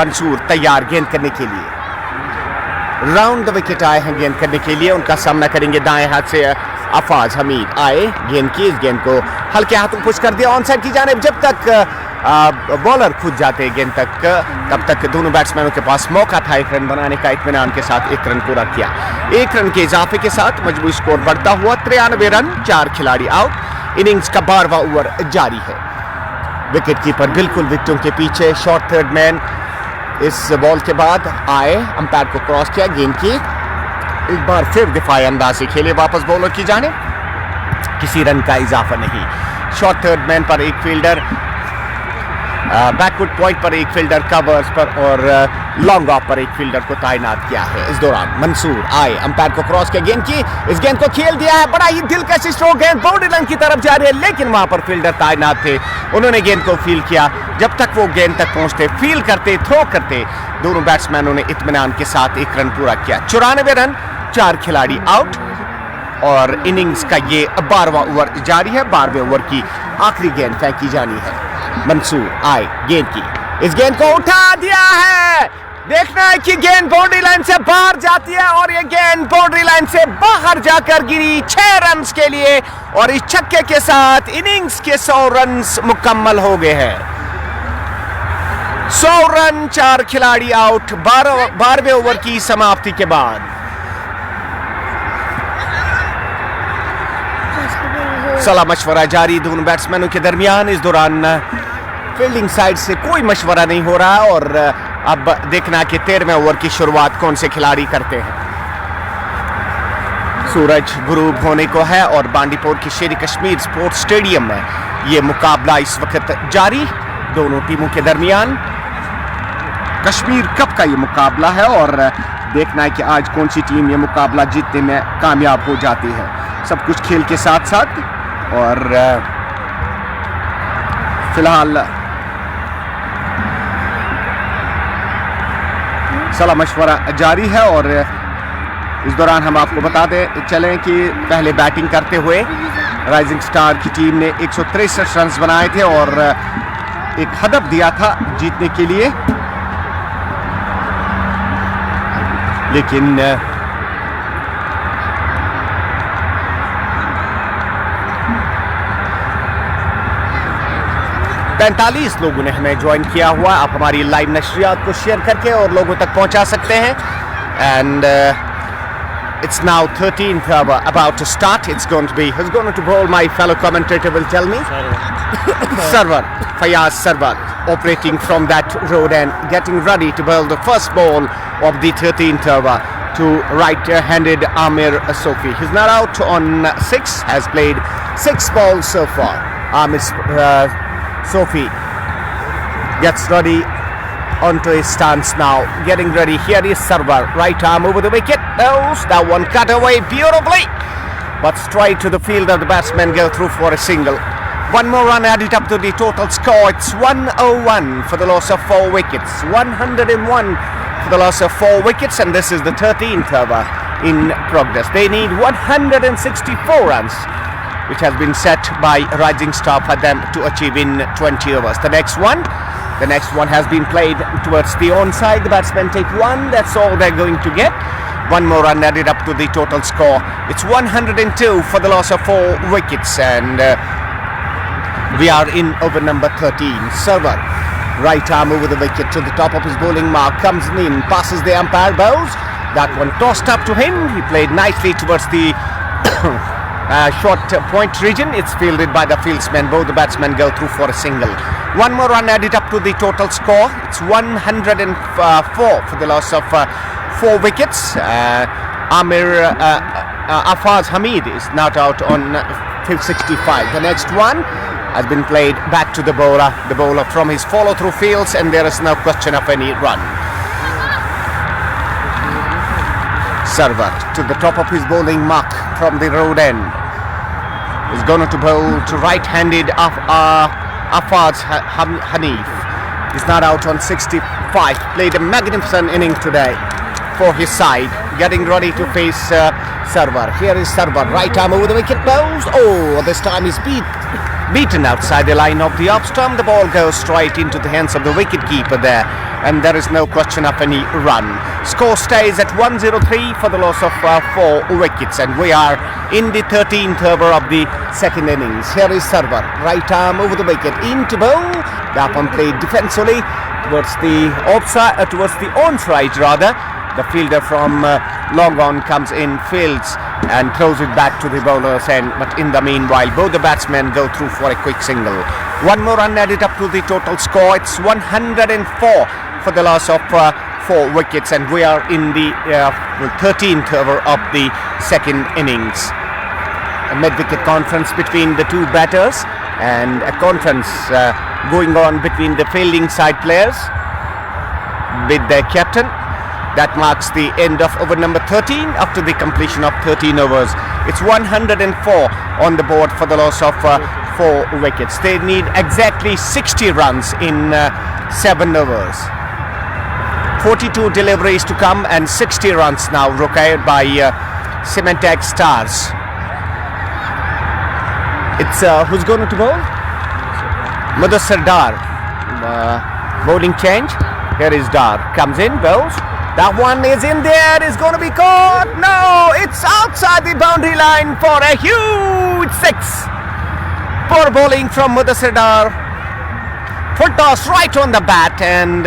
मंसूर तैयार गेंद करने के लिए, राउंड द विकेट आए हैं गेंद करने के लिए। उनका सामना करेंगे दाएं हाथ से अफाज हमीद। आए गेंद की, इस गेंद को हल्के हाथों पुश कर दिया ऑन साइड की जानिब। जब तक बॉलर खुद जाते गेंद तक, तब तक दोनों बैट्समैनों के पास मौका था 1 रन बनाने का। इत्मीनान के साथ 1 रन पूरा किया। 1 रन के इजाफे के साथ मजबूरी स्कोर बढ़ता हुआ 93 रन, 4 खिलाड़ी आउट। इनिंग्स का 12वां ओवर जारी है। विकेट कीपर बिल्कुल विकेटों के पीछे, शॉर्ट थर्ड मैन। इस बॉल के बाद आए, अंपायर को क्रॉस किया, गेंद की एक बार फिर दिफाई अंदाज से खेले वापस बॉलर की जाने, किसी रन का इजाफा नहीं। शॉर्ट थर्ड मैन पर एक फील्डर, बैकवुड पॉइंट पर एक फील्डर, कवर्स पर और लॉन्ग ऑफ पर एक फील्डर को तैनात किया है। इस दौरान मंसूर आए, अंपायर को क्रॉस किया, गेंद की इस गेंद को खेल दिया है, बड़ा ही दिलकश स्ट्रोक, गेंद बाउंड्री लाइन की तरफ जा रही है, लेकिन वहां पर फील्डर तैनात थे, उन्होंने गेंद को फील किया। जब तक वो गेंद तक पहुंचते, फील करते, थ्रो करते, दोनों बैट्समैनों ने इत्मीनान के साथ 1 रन पूरा किया। 94 रन, 4 खिलाड़ी आउट और इनिंग्स का ये 12वां ओवर जारी है। 12वें ओवर की आखिरी गेंद फेंकी जानी है। मंसूर आए, गेंद की इस गेंद को उठा दिया है, देखना है कि गेंद बाउंड्री लाइन से बाहर जाती है और ये गेंद बाउंड्री लाइन से बाहर जाकर गिरी 6 रन के लिए और इस छक्के के साथ इनिंग्स के 100 रन मुकम्मल हो गए हैं। 100 रन, 4 खिलाड़ी आउट 12वें ओवर की समाप्ति के बाद। सलाह मशवरा जारी दोनों बैट्समैनों के दरमियान। इस दौरान फील्डिंग साइड से कोई मशवरा नहीं हो रहा और अब देखना कि 13वें ओवर की शुरुआत कौन से खिलाड़ी करते हैं। सूरज गुरूब होने को है और बांडीपोर के शेर कश्मीर स्पोर्ट्स स्टेडियम में ये मुकाबला इस वक्त जारी दोनों टीमों के दरमियान। कश्मीर कप का ये मुकाबला है और देखना है कि आज कौन सी टीम ये मुकाबला जीतने में कामयाब हो जाती है। सब कुछ खेल के साथ साथ और फिलहाल सलाह मशवरा जारी है और इस दौरान हम आपको बता दें चलें कि पहले बैटिंग करते हुए राइजिंग स्टार की टीम ने 163 रन बनाए थे और एक हदफ दिया था जीतने के लिए, लेकिन 45 लोगों ने हमें ज्वाइन किया हुआ। आप हमारी लाइव नशरियात को शेयर करके और लोगों तक पहुंचा सकते हैं। And it's now 13th hour about to start. It's going to bowl. My fellow commentator will tell me. Sarwar, Fayaz Sarwar, operating from that road and getting ready to bowl the first ball of the 13th hour to right-handed Amir Sofi. He's not out on 6, has played 6 balls so far. Amir Sofi gets ready onto his stance now, getting ready. Here is Sarwar, right arm over the wicket. That one cut away beautifully, but straight to the field of the batsman, go through for a single. One more run added up to the total score. It's 101 for the loss of 4 wickets. 101 for the loss of 4 wickets, and this is the 13th over in progress. They need 164 runs, which has been set by Rising Star for them to achieve in 20 overs. The next one The next one has been played towards the onside. The batsmen take one. That's all they're going to get. One more run added up to the total score. It's 102 for the loss of 4 wickets, and we are in over number 13. Server, right arm over the wicket to the top of his bowling mark, comes in, passes the umpire, bows. That one tossed up to him. He played nicely towards the short point region. It's fielded by the fieldsmen. Both the batsmen go through for a single. One more run added up to the total score. It's 104 for the loss of 4 wickets. Amir Afaz Hamid is not out on 65. The next one has been played back to the bowler from his follow-through fields, and there is no question of any run. Server to the top of his bowling mark from the road end is going to bowl to right-handed Afaz Hanif. He's not out on 65. Played a magnificent inning today for his side, getting ready to face Server. Here is Server, right arm over the wicket, bows. Oh, this time he's beaten outside the line of the off stump. The ball goes straight into the hands of the wicket-keeper there, and there is no question of any run. Score stays at 103 for the loss of 4 wickets, and we are in the 13th over of the second innings. Here is Server, right arm over the wicket, into bowl. That one played defensively towards the offside, towards the onside rather. The fielder from long on comes in, fields and throws it back to the bowler's end. But in the meanwhile, both the batsmen go through for a quick single. One more run added up to the total score. It's 104 for the loss of 4 wickets, and we are in the 13th over of the second innings. A mid-wicket conference between the two batters, and a conference going on between the fielding side players with their captain. That marks the end of over number 13 after the completion of 13 overs. It's 104 on the board for the loss of 4 wickets. They need exactly 60 runs in 7 overs. 42 deliveries to come and 60 runs now required by Cementex Stars. It's who's going to bowl? Mudassir Dar. Bowling change. Here is Dar. Comes in, bowls. That one is in there, is going to be caught. No, it's outside the boundary line for a huge 6. Poor bowling from Mudassir Dar. Full toss right on the bat, and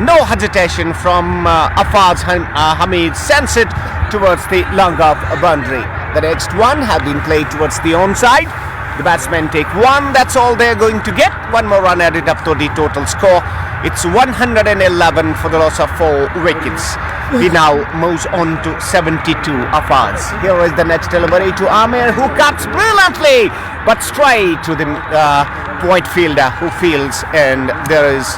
no hesitation from Afaz Hamid. Sends it towards the long off boundary. The next one has been played towards the onside. The batsmen take 1. That's all they're going to get. One more run added up to the total score. It's 111 for the loss of 4 wickets. He now moves on to 72. Afaz. Here is the next delivery to Amir, who cuts brilliantly, but straight to the point fielder who fields, and there is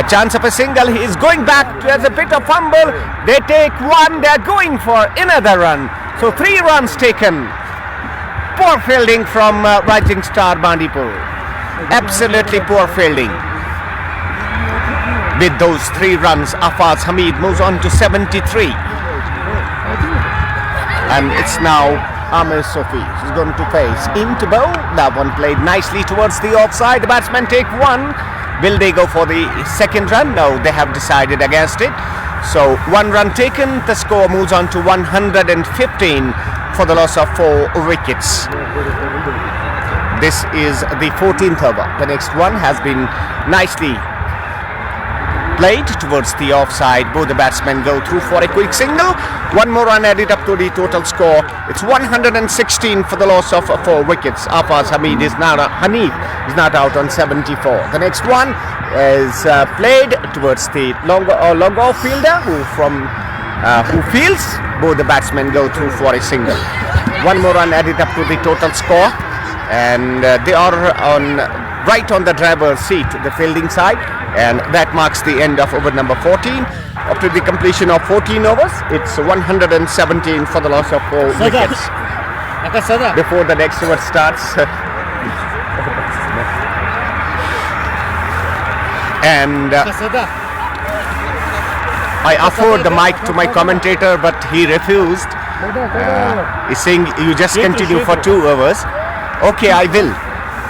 a chance of a single. He is going back. There's a bit of fumble. They take 1. They're going for another run. So 3 runs taken. Poor fielding from Rising Star Bandipur. Absolutely poor fielding. With those 3 runs, Afaz Hamid moves on to 73. And it's now Amir Sofi who's going to face into bowl. That one played nicely towards the offside. The batsmen take 1. Will they go for the second run? No, they have decided against it. So 1 run taken. The score moves on to 115 for the loss of 4 wickets. This is the 14th over. The next one has been nicely played towards the offside. Both the batsmen go through for a quick single. 1 more run added up to the total score. It's 116 for the loss of 4 wickets. Afaz Hamid is not out on 74. The next one is played towards the long off fielder who fields. Both the batsmen go through for a single. 1 more run added up to the total score, and they are right on the driver's seat, the fielding side, and that marks the end of over number 14. After the completion of 14 overs, it's 117 for the loss of 4 wickets. Before the next over starts, and I offered the mic to my commentator, but he refused. He's saying you just continue for 2 overs. Okay, I will.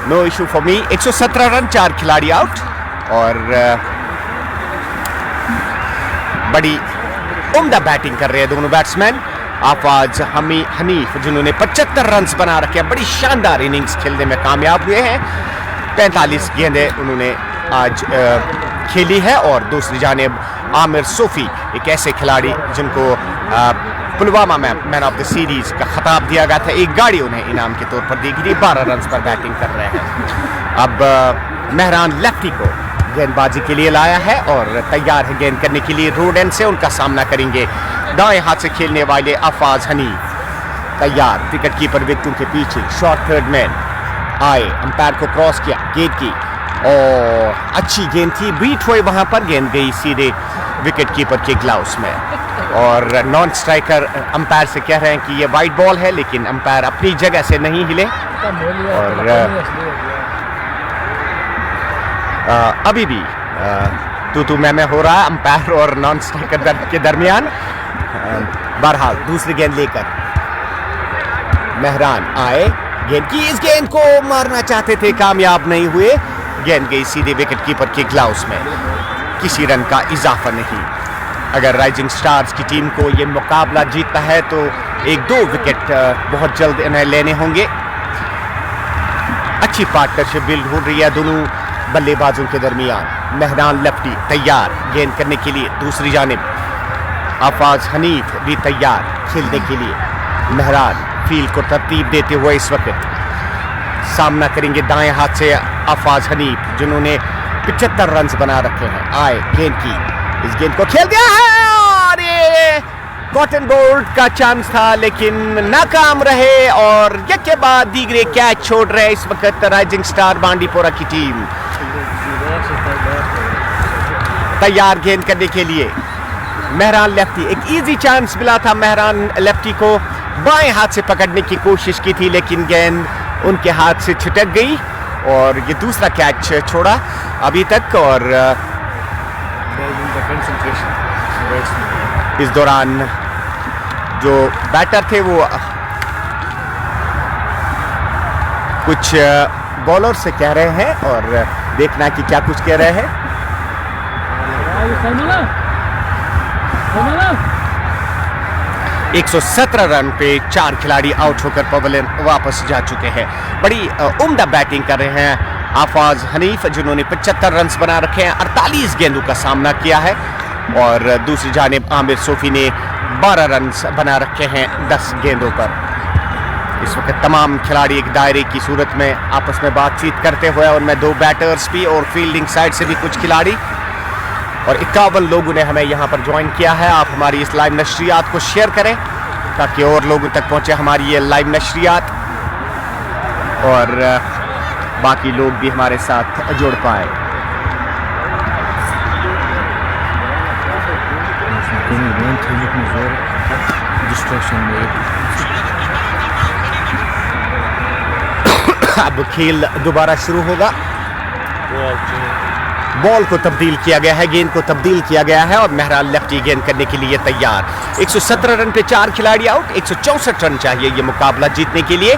No issue for me. 117 run, 4 खिलाड़ी out. और बड़ी उम्दा बैटिंग कर रहे हैं दोनों बैट्समैन। आफाज हनीफ जिन्होंने 75 रन बना रखे हैं, बड़ी शानदार इनिंग्स खेलने में कामयाब हुए हैं। 45 गेंदें उन्होंने आज खेली है। और दूसरी जानिब आमिर सूफी, एक ऐसे खिलाड़ी जिनको पुलवामा में मैन ऑफ द सीरीज का खिताब दिया गया था, एक गाड़ी उन्हें इनाम के तौर पर दी गई। 12 रन पर बैटिंग कर रहे हैं। अब मेहरान लेफ्टी को गेंदबाजी के लिए लाया है और तैयार है गेंद करने के लिए। रोड एंड से उनका सामना करेंगे दाएं हाथ से खेलने वाले आफाज हनीफ। तैयार, विकेट कीपर विकेटों के पीछे, शॉर्ट थर्ड मैन आए, अंपायर को क्रॉस किया, गेंद की और अच्छी गेंद थी, बीट हुई वहां पर, गेंद गई सीधे विकेट कीपर के ग्लव्स में। और नॉन स्ट्राइकर अंपायर से कह रहे हैं कि ये वाइड बॉल है, लेकिन अंपायर अपनी जगह से नहीं हिले। और अभी भी तू मैं हो रहा है अंपायर और नॉन स्ट्राइकर के दरमियान। बहरहाल दूसरी गेंद लेकर मेहरान आए, गेंद की, इस गेंद को मारना चाहते थे, कामयाब नहीं हुए, गेंद गई सीधे विकेट कीपर के ग्लव्स में। किसी रन का इजाफा नहीं। अगर राइजिंग स्टार्स की टीम को ये मुकाबला जीतता है तो 1-2 विकेट बहुत जल्द इन्हें लेने होंगे। अच्छी पार्टनरशिप बिल्ड हो रही है दोनों बल्लेबाजों के दरमियान। मेहरान लेफ्टी तैयार गेंद करने के लिए। दूसरी जानिब आफाज हनीफ भी तैयार खेलने के लिए। मेहरान फील्ड को तरतीब देते हुए इस वक्त सामना करेंगे दाएं हाथ से आफाज हनीफ जिन्होंने 75 रन बना रखे हैं। आए, गेंद की, इस गेंद को खेल दिया है और ये कॉटन बोल्ट का चांस था लेकिन नाकाम रहे। और एक के बाद दीगरे कैच छोड़ रहे इस वक्त राइजिंग स्टार बांडीपोरा की टीम। तैयार गेंद करने के लिए मेहरान लेफ्टी। एक इजी चांस मिला था मेहरान लेफ्टी को, बाएं हाथ से पकड़ने की कोशिश की थी लेकिन गेंद उनके हाथ से छिटक गई और ये दूसरा कैच छोड़ा अभी तक। और इस दौरान जो बैटर थे वो कुछ बॉलर से कह रहे हैं और देखना कि क्या कुछ कह रहे हैं। 117 रन पे 4 खिलाड़ी आउट होकर पवेलियन वापस जा चुके हैं। बड़ी उम्दा बैटिंग कर रहे हैं आफाज हनीफ जिन्होंने 75 रन बना रखे हैं, 48 गेंदों का सामना किया है। और दूसरी जानिब आमिर सूफी ने 12 रन बना रखे हैं 10 गेंदों पर। इस वक्त तमाम खिलाड़ी एक दायरे की सूरत में आपस में बातचीत करते हुए, उनमें 2 बैटर्स भी और फील्डिंग साइड से भी कुछ खिलाड़ी। और 51 लोगों ने हमें यहाँ पर ज्वाइन किया है। आप हमारी इस लाइव नशरियात को शेयर करें ताकि और लोगों तक पहुँचे हमारी ये लाइव नशरियात और बाकी लोग भी हमारे साथ जुड़ पाए। अब खेल दोबारा शुरू होगा। बॉल को तब्दील किया गया है, गेंद को तब्दील किया गया है और मेहरान लेफ्टी गेंद करने के लिए तैयार। 117 रन पे 4 खिलाड़ी आउट, 164 रन चाहिए ये मुकाबला जीतने के लिए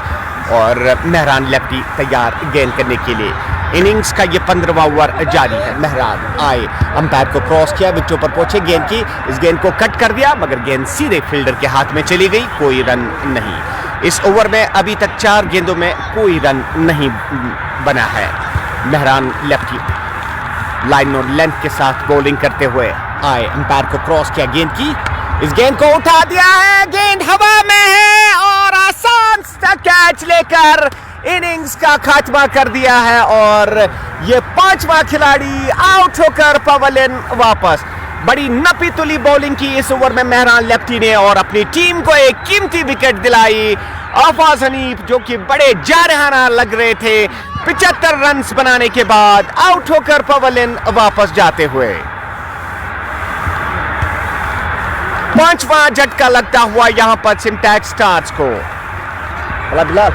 और मेहरान लेफ्टी तैयार गेंद करने के लिए। इनिंग्स का ये 15वां ओवर जारी है। मेहरान आए, अंपायर को क्रॉस किया, विकेटों पर पहुंचे, गेंद की, इस गेंद को कट कर दिया मगर गेंद सीधे फील्डर के हाथ में चली गई, कोई रन नहीं। इस ओवर में अभी तक 4 गेंदों में कोई रन नहीं बना है। मेहरान लेफ्टी लाइन और लेंथ के साथ बॉलिंग करते हुए आए, अंपायर को क्रॉस किया, गेंद की, इस गेंद को उठा दिया है, गेंद हवा में है और आसान सा कैच लेकर इनिंग्स का खात्मा कर दिया है। और ये 5वां खिलाड़ी आउट होकर पवेलियन वापस। बड़ी नपी तुली बॉलिंग की इस ओवर में मेहरान लेफ्टी ने और अपनी टीम को एक कीमती विकेट दिलाई। आफाज हनीफ जो कि बड़े जारहाना लग रहे थे 75 रन बनाने के बाद आउट होकर पवेलियन वापस जाते हुए। 5वां झटका लगता हुआ यहां पर सिंटैक्स स्टार्स को। बिलाल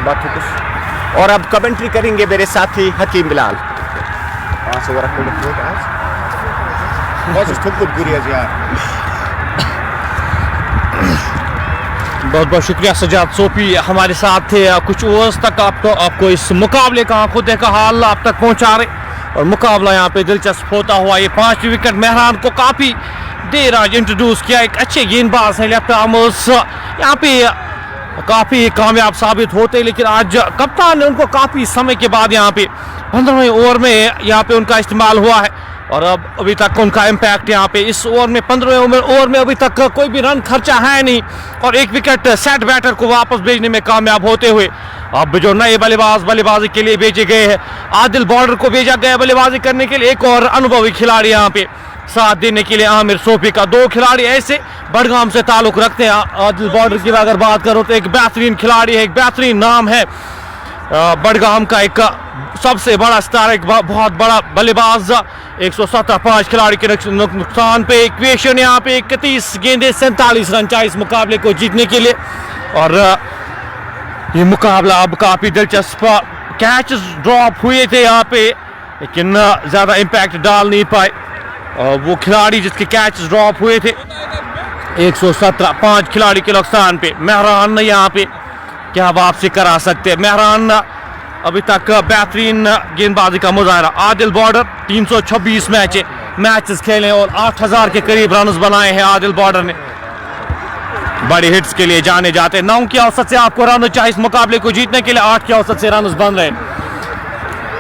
बात हो कुछ और अब कमेंट्री करेंगे मेरे साथी हकीम बिलाल। बहुत बहुत शुक्रिया सजाद सोफी हमारे साथ थे कुछ ओवर्स तक आपको इस मुकाबले का आंखों देखा हाल आप तक पहुंचा रहे। और मुकाबला यहाँ पे दिलचस्प होता हुआ। ये 5वीं विकेट मेहरान को काफ़ी देर आज इंट्रोड्यूस किया, एक अच्छे गेंदबाज हैं लेफ्ट आर्मर्स, यहाँ पे काफ़ी कामयाब साबित होते, लेकिन आज कप्तान ने उनको काफ़ी समय के बाद यहाँ पे 15वें ओवर में यहाँ पे उनका इस्तेमाल हुआ है और अब अभी तक उनका इम्पैक्ट यहाँ पे इस ओवर में 15वें ओवर में अभी तक कोई भी रन खर्चा है नहीं और एक विकेट सेट बैटर को वापस भेजने में कामयाब होते हुए अब जो नए बल्लेबाज बल्लेबाजी के लिए भेजे गए हैं, आदिल बॉर्डर को भेजा गया बल्लेबाजी करने के लिए, एक और अनुभवी खिलाड़ी यहाँ पे साथ देने के लिए आमिर सोफी का। 2 खिलाड़ी ऐसे बड़गाम से ताल्लुक रखते हैं। आदिल बॉर्डर की अगर बात करूँ तो एक बेहतरीन खिलाड़ी है, एक बेहतरीन नाम है बड़गाम का, एक सबसे बड़ा स्टार, एक बहुत बड़ा बल्लेबाज। 117 5 खिलाड़ी के नुकसान पे इक्वेशन यहाँ पे 31 गेंदे 47 रन चाहिए इस मुकाबले को जीतने के लिए और ये मुकाबला अब काफ़ी दिलचस्प। कैच ड्रॉप हुए थे यहाँ पे लेकिन ज़्यादा इम्पैक्ट डाल नहीं पाए वो खिलाड़ी जिसके कैच ड्रॉप हुए थे। 117 5 खिलाड़ी के नुकसान पे मेहरान यहाँ पे क्या वापसी करा सकते हैं। मेहरान अभी तक बेहतरीन गेंदबाजी का मुजाहरा। आदिल बॉर्डर 326 मैचेस खेले और 8000 के करीब रन बनाए हैं आदिल बॉर्डर ने। बड़ी हिट्स के लिए जाने जाते हैं। 9 की औसत से आपको रन चाहिए इस मुकाबले को जीतने के लिए, 8 की औसत से रन बन रहे।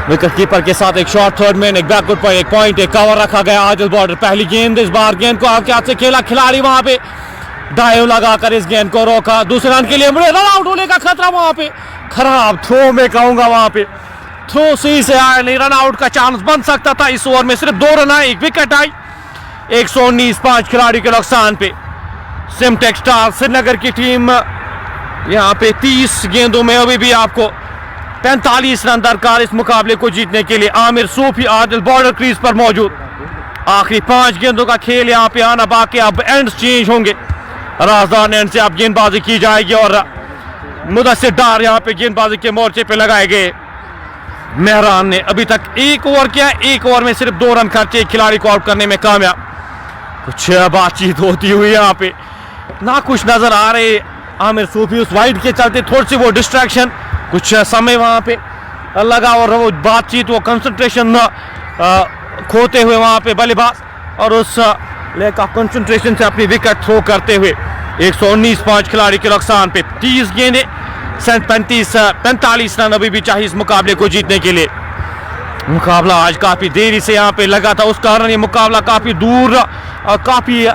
विकेट कीपर के साथ एक शॉर्ट थर्ड मैन, एक बैकवर्ड पर एक पॉइंट, एक कवर रखा गया। आदिल बॉर्डर पहली गेंद, इस बार गेंद को आपके हाथ से खेला, खिलाड़ी वहां पे डाइव लगाकर इस गेंद को रोका। दूसरे रन के लिए मुड़े, रन आउट होने का खतरा वहां पे, खराब थ्रो में कहूंगा, वहां पे थ्रो सही से आया नहीं, रन आउट का चांस बन सकता था। इस ओवर में सिर्फ 2 रन आए, एक विकेट आई। 119 5 खिलाड़ी के नुकसान पे सिमटेक स्टार श्रीनगर की टीम यहाँ पे 30 गेंदों में अभी भी आपको 45 रन दरकार इस मुकाबले को जीतने के लिए। आमिर सूफी आदिल बॉर्डर क्रीज पर मौजूद। आखिरी 5 गेंदों का खेल यहाँ पे आना बाकी, अब एंड चेंज होंगे, राजदान एंड से अब गेंदबाजी की जाएगी और मुदस्सिर डार यहाँ पे गेंदबाजी के मोर्चे पे लगाए गए। मेहरान ने अभी तक 1 ओवर किया, 1 ओवर में सिर्फ 2 रन खर्चे, खिलाड़ी को आउट करने में कामयाब। कुछ बातचीत होती हुई यहाँ पे ना कुछ नजर आ रहे आमिर सूफी, उस वाइड के चलते थोड़ी सी वो डिस्ट्रैक्शन, कुछ समय वहाँ पे लगा और वो बातचीत, वो कंसंट्रेशन खोते हुए वहाँ पे बल्लेबाज और उस लैक ऑफ कंसंट्रेशन से अपनी विकेट थ्रो करते हुए 119 5 खिलाड़ी के नुकसान पे 30 गेंदे 45 रन अभी भी चाहिए इस मुकाबले को जीतने के लिए। मुकाबला आज काफ़ी देरी से यहाँ पे लगा था, उस कारण ये मुकाबला काफ़ी दूर और काफ़ी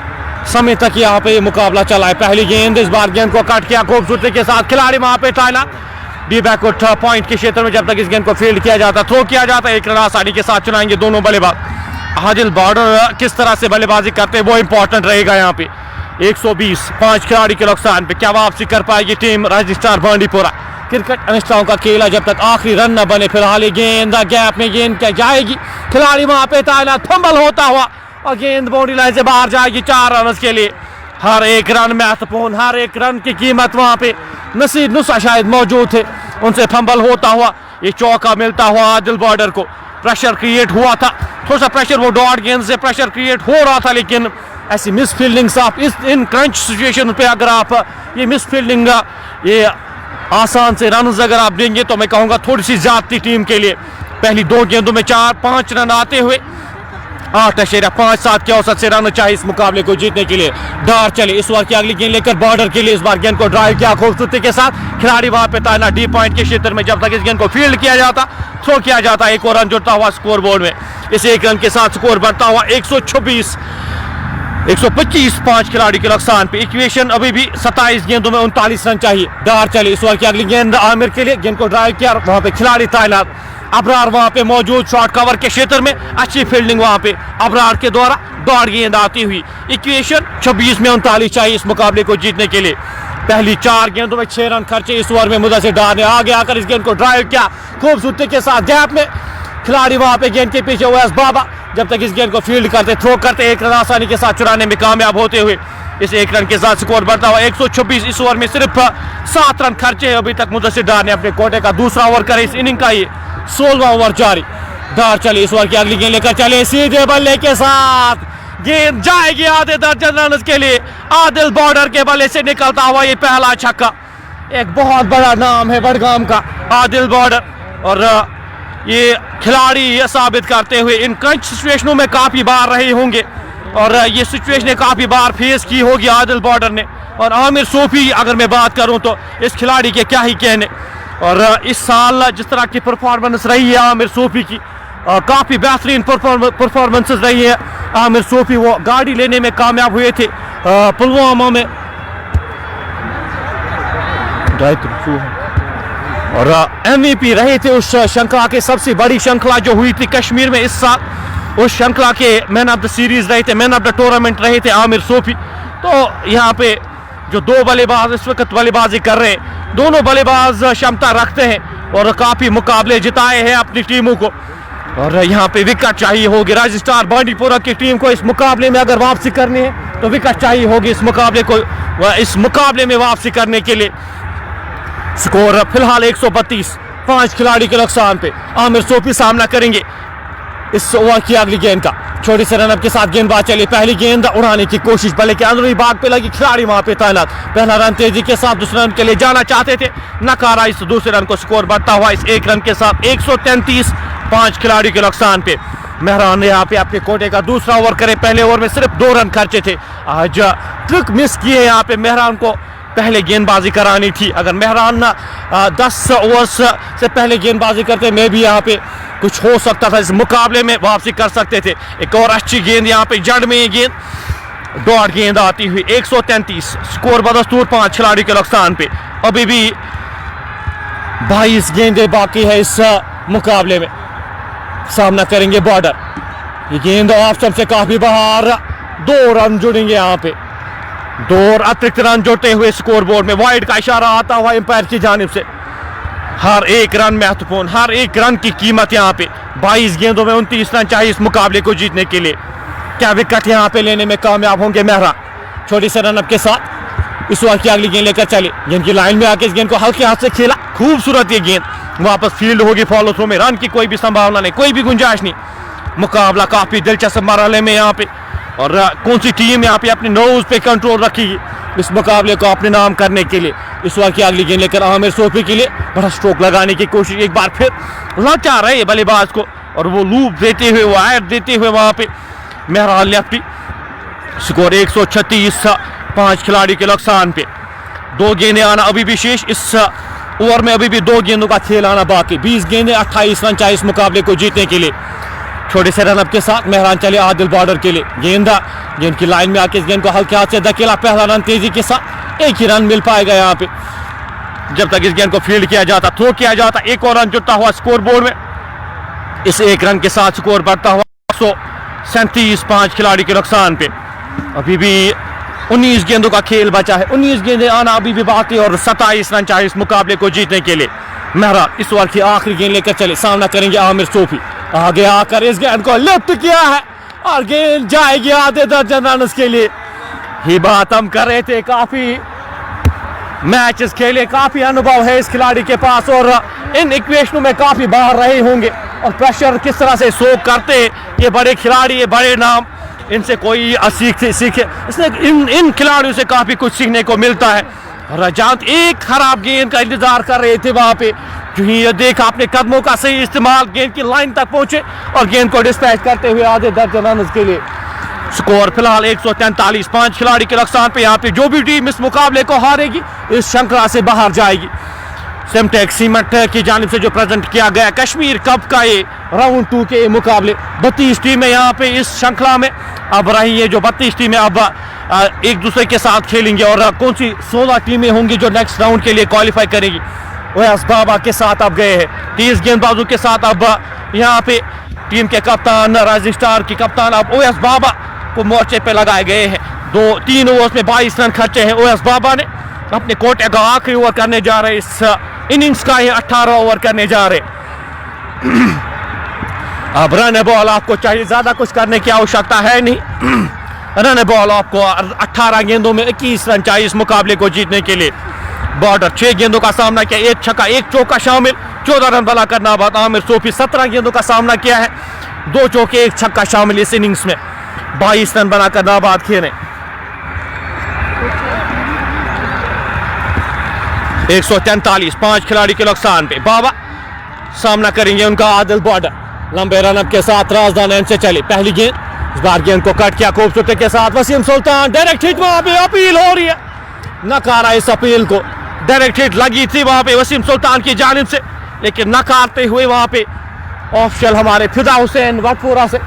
समय तक यहाँ पे मुकाबला चला है। पहली गेंद, इस बार गेंद को कट किया खूबसूरती के साथ, खिलाड़ी वहाँ पे टाइना डी बैकवर्ड पॉइंट के क्षेत्र में जब तक इस गेंद को फील्ड किया जाता, थ्रो किया जाता, 1 रन आसानी के साथ चुनाएंगे दोनों बल्लेबाज। आदिल बॉर्डर किस तरह से बल्लेबाजी करते हैं वो इंपॉर्टेंट रहेगा यहाँ पे। 120 5 खिलाड़ी के नुकसान पे क्या वापसी कर पाएगी team rising star Bandipora. Cricket अनिश्चितताओं का खेला जब तक आखिरी रन न बने, फिलहाल गेंद गैप में गेंद क्या जाएगी, खिलाड़ी वहां पे तैनात, फंबल होता हुआ और गेंद बाउंड्री लाइन से बाहर जाएगी 4 रन के लिए। हर एक रन महत्वपूर्ण, हर एक रन की कीमत वहां पे नसीर नुसा शायद मौजूद थे, उनसे फंबल होता हुआ ये चौका मिलता हुआ आदिल बॉर्डर को। प्रेशर क्रिएट हुआ था, थोड़ा सा प्रेशर, वो डॉट गेंद से प्रेशर क्रिएट हो रहा था, लेकिन ऐसी मिस फील्डिंग आप इन क्रंच सिचुएशन पे अगर आप ये मिस फील्डिंग, ये आसान से रन अगर आप देंगे तो मैं कहूँगा थोड़ी सी ज्यादती टीम के लिए। पहली 2 गेंदों में 4-5 रन आते हुए 8.57 के औसत से रन चाहिए इस मुकाबले को जीतने के लिए। डार चले इस बार की अगली गेंद लेकर बॉर्डर के लिए, इस बार गेंद को ड्राइव किया खूबसूरती के साथ, खिलाड़ी वहां पे तैनात डी पॉइंट के क्षेत्र में जब तक इस गेंद को फील्ड किया जाता, थ्रो किया जाता, 1 और रन जुड़ता हुआ स्कोर बोर्ड में। इस 1 रन के साथ स्कोर बढ़ता हुआ 125 5 खिलाड़ी के नुकसान पे। इक्वेशन अभी भी 27 गेंदों में 39 रन चाहिए। डार चले इस बार की अगली गेंद आमिर के लिए, गेंद को ड्राइव किया, वहां पे खिलाड़ी तैनात, अबरार वहां पे मौजूद शॉर्ट कवर के क्षेत्र में, अच्छी फील्डिंग वहां पे अबरार के द्वारा, डॉट गेंद आती हुई। इक्वेशन 26 में 39 चाहिए इस मुकाबले को जीतने के लिए। पहली 4 गेंदों में 6 रन खर्चे, इस ओवर में मुदस्सिर डार ने आगे आकर इस गेंद को ड्राइव किया खूबसूरती के साथ, गैप में खिलाड़ी वहां पे गेंद के पीछे हुआ बाबा, जब तक इस गेंद को फील्ड करते, थ्रो करते, 1 रन आसानी के साथ चुराने में कामयाब होते हुए इस 1 रन के साथ स्कोर बढ़ता हुआ 126। इस ओवर में सिर्फ 7 रन खर्चे अभी तक मुदस्सिर डार ने अपने कोटे का दूसरा ओवर करे इस इनिंग का, ये 16वां ओवर जारी। डार चले इस ओवर की अगली गेंद लेकर चले, सीधे बल्ले के साथ गेंद जाएगी आधे दर्जन रन के लिए। आदिल बॉर्डर के बल्ले से निकलता हुआ ये पहला छक्का, एक बहुत बड़ा नाम है बड़गाम का आदिल बॉर्डर, और ये खिलाड़ी ये साबित करते हुए इन कुछ सिचुएशनों में काफ़ी बार रहे होंगे और ये सिचुएशन काफ़ी बार फेस की होगी आदिल बॉर्डर ने। और आमिर सोफी अगर मैं बात करूं तो इस खिलाड़ी के क्या ही कहने। और इस साल जिस तरह की परफॉर्मेंस रही है आमिर सोफी की, काफ़ी बेहतरीन परफॉर्मेंसेस रही है आमिर सोफी। वो गाड़ी लेने में कामयाब हुए थे पुलवामा में और MVP रहे थे उस श्रृंखला के। सबसे बड़ी श्रृंखला जो हुई थी कश्मीर में इस साल, उस श्रृंखला के मैन ऑफ द सीरीज रहे थे, मैन ऑफ द टूर्नामेंट रहे थे आमिर सोफी। तो यहाँ पे जो दो बल्लेबाज इस वक्त बल्लेबाजी कर रहे हैं, दोनों बल्लेबाज क्षमता रखते हैं और काफ़ी मुकाबले जिताए हैं अपनी टीमों को। और यहाँ पे विकेट चाहिए होगी राइजिंग स्टार बांडीपुरा की टीम को इस मुकाबले में अगर वापसी करनी है तो विकेट चाहिए होगी इस मुकाबले में वापसी करने के लिए। स्कोर फिलहाल 132, 5 खिलाड़ी के नुकसान पे आमिर सोफी सामना करेंगे इस ओवर की अगली गेंद का। छोटी से रनअप के साथ गेंदबाज चली, पहली गेंद उड़ाने की कोशिश, भले के अंदरूनी भाग पे लगी, खिलाड़ी वहां पे तैनात। पहला रन तेजी के साथ दूसरे रन के लिए जाना चाहते थे, नकारा इस दूसरे रन को। स्कोर बढ़ता हुआ इस एक रन के साथ 133, 5 खिलाड़ी के नुकसान पे। मेहरान ने यहाँ पे अपने कोटे का दूसरा ओवर करे, पहले ओवर में सिर्फ 2 रन खर्चे थे। आज ट्रिक मिस किए यहाँ पे, मेहरान को पहले गेंदबाजी करानी थी। अगर मेहरान 10 ओवर्स से पहले गेंदबाजी करते मैं भी यहाँ पे कुछ हो सकता था, इस मुकाबले में वापसी कर सकते थे। एक और अच्छी गेंद यहाँ पे जड़ में गेंद, डॉट गेंद आती हुई 133, स्कोर बदस्तूर 5 खिलाड़ी के नुकसान पे। अभी भी 22 गेंदें बाकी है इस मुकाबले में। सामना करेंगे बॉर्डर, ये गेंद ऑफ स्टंप से काफी बाहर, 2 रन जुड़ेंगे यहाँ पे, 2 अतिरिक्त रन जुड़ते हुए स्कोर बोर्ड में। वाइड का इशारा आता हुआ एम्पायर की जानिब से। हर एक रन महत्वपूर्ण, हर एक रन की कीमत यहाँ पे। 22 गेंदों में 29 रन चाहिए इस मुकाबले को जीतने के लिए। क्या विकेट यहाँ पे लेने में कामयाब होंगे मेहरा? छोटी से रनअप के साथ इस ओवर की अगली गेंद लेकर चले, गेंद की लाइन में आके इस गेंद को हल्के हाथ से खेला, खूबसूरत ये गेंद, वापस फील्ड होगी फॉलो थ्रू में। रन की कोई भी संभावना नहीं, कोई भी गुंजाइश नहीं। मुकाबला काफी दिलचस्प मरहले में यहाँ पे, और कौन सी टीम यहाँ पे अपने नोज पे कंट्रोल रखेगी इस मुकाबले को अपने नाम करने के लिए। इस ओवर की अगली गेंद लेकर आमिर सोफी के लिए बड़ा स्ट्रोक लगाने की कोशिश, एक बार फिर लचा रहे बल्लेबाज को और वो लूप देते हुए, वो आयर देते हुए वहां पे मेहरान लेफ्टी। स्कोर 136, 5 खिलाड़ी के नुकसान पे। 2 गेंदें आना अभी भी शेष, इस ओवर में अभी भी 2 गेंदों का खेल आना बाकी। 20 गेंदें, 28 रन चाहिए इस मुकाबले को जीतने के लिए। छोटे से रनअप के साथ मेहरान चले आदिल बॉर्डर के लिए, गेंद की लाइन में आके इस गेंद को हल्के हाथ से धकेला, पहला रन तेजी के साथ, 1 ही रन मिल पाएगा यहाँ पे जब तक इस गेंद को फील्ड किया जाता, थ्रो किया जाता। 1 और रन जुड़ता हुआ स्कोर बोर्ड में। इस 1 रन के साथ स्कोर बढ़ता हुआ 137, 5 खिलाड़ी के नुकसान पे। अभी भी 19 गेंदों का खेल बचा है, 19 गेंदें आना अभी भी बाकी और 27 रन चाहिए इस मुकाबले को जीतने के लिए। मेहरा इस ओवर की आखिरी गेंद लेकर चले, सामना करेंगे आमिर सोफी। आगे आकर इस गेंद को लिफ्ट किया है और गेंद जाएगी आधे दर्जन रन के लिए। ही बात हम कर रहे थे, काफी मैचेस खेले, काफी अनुभव है इस खिलाड़ी के पास और इन इक्वेशनों में काफी बाहर रहे होंगे और प्रेशर किस तरह से सोक करते ये बड़े खिलाड़ी, ये बड़े नाम, इनसे कोई सीखे। इसलिए इन खिलाड़ियों से काफी कुछ सीखने को मिलता है। रजात एक खराब गेंद का इंतजार कर रहे थे वहां पे, जो ही ये देखा अपने कदमों का सही इस्तेमाल, गेंद की लाइन तक पहुंचे और गेंद को डिस्पैच करते हुए आधे दर्जन रन के लिए। स्कोर फिलहाल 143, 5 खिलाड़ी के नुकसान पे। यहाँ पे जो भी टीम इस मुकाबले को हारेगी इस श्रृंखला से बाहर जाएगी। सिमटेक्स सीमेंट की जानिब से जो प्रेजेंट किया गया कश्मीर कप का ये राउंड 2 के मुकाबले, 32 टीमें यहाँ पे इस श्रृंखला में अब रही है। जो 32 टीमें अब एक दूसरे के साथ खेलेंगे और कौन सी 16 टीमें होंगी जो नेक्स्ट राउंड के लिए क्वालिफाई करेगी। ओएस बाबा के साथ अब गए हैं, 30 गेंदबाजों के साथ अब यहाँ पे टीम के कप्तान, राइजिंग स्टार की कप्तान अब ओएस बाबा को मोर्चे पे लगाए गए हैं। 3 ओवर्स में 22 रन खर्चे हैं ओएस बाबा ने। अपने कोटे का आखिरी ओवर करने जा रहे, इस इनिंग्स का ये 18 ओवर करने जा रहे। अब रन बॉल आपको चाहिए, ज्यादा कुछ करने की आवश्यकता है नहीं। रन बॉल आपको 18 गेंदों में 21 रन चाहिए इस मुकाबले को जीतने के लिए। बॉर्डर 6 गेंदों का सामना किया, 1 छक्का 1 चौका शामिल, 14 रन बना करना बाद। आमिर सोफी 17 गेंदों का सामना किया है, 2 चौके 1 छक्का शामिल इस इनिंग्स में, 22 रन बना करना बाद खेले। 143, 5 खिलाड़ी के नुकसान पे। बाबा सामना करेंगे उनका आदिल बॉर्डर। लंबे रनअप के साथ राजदान एंड से चली पहली गेंद, इस बार गेंद को कट किया खूबसूरती के साथ वसीम सुल्तान। डायरेक्ट हिट, वहां पे अपील हो रही है, नकारा इस अपील को। डायरेक्ट हिट लगी थी वहां पे वसीम सुल्तान की जानिब से, लेकिन नकारते हुए वहां पे ऑफिशियल हमारे फिदा हुसैन वटपुरा से,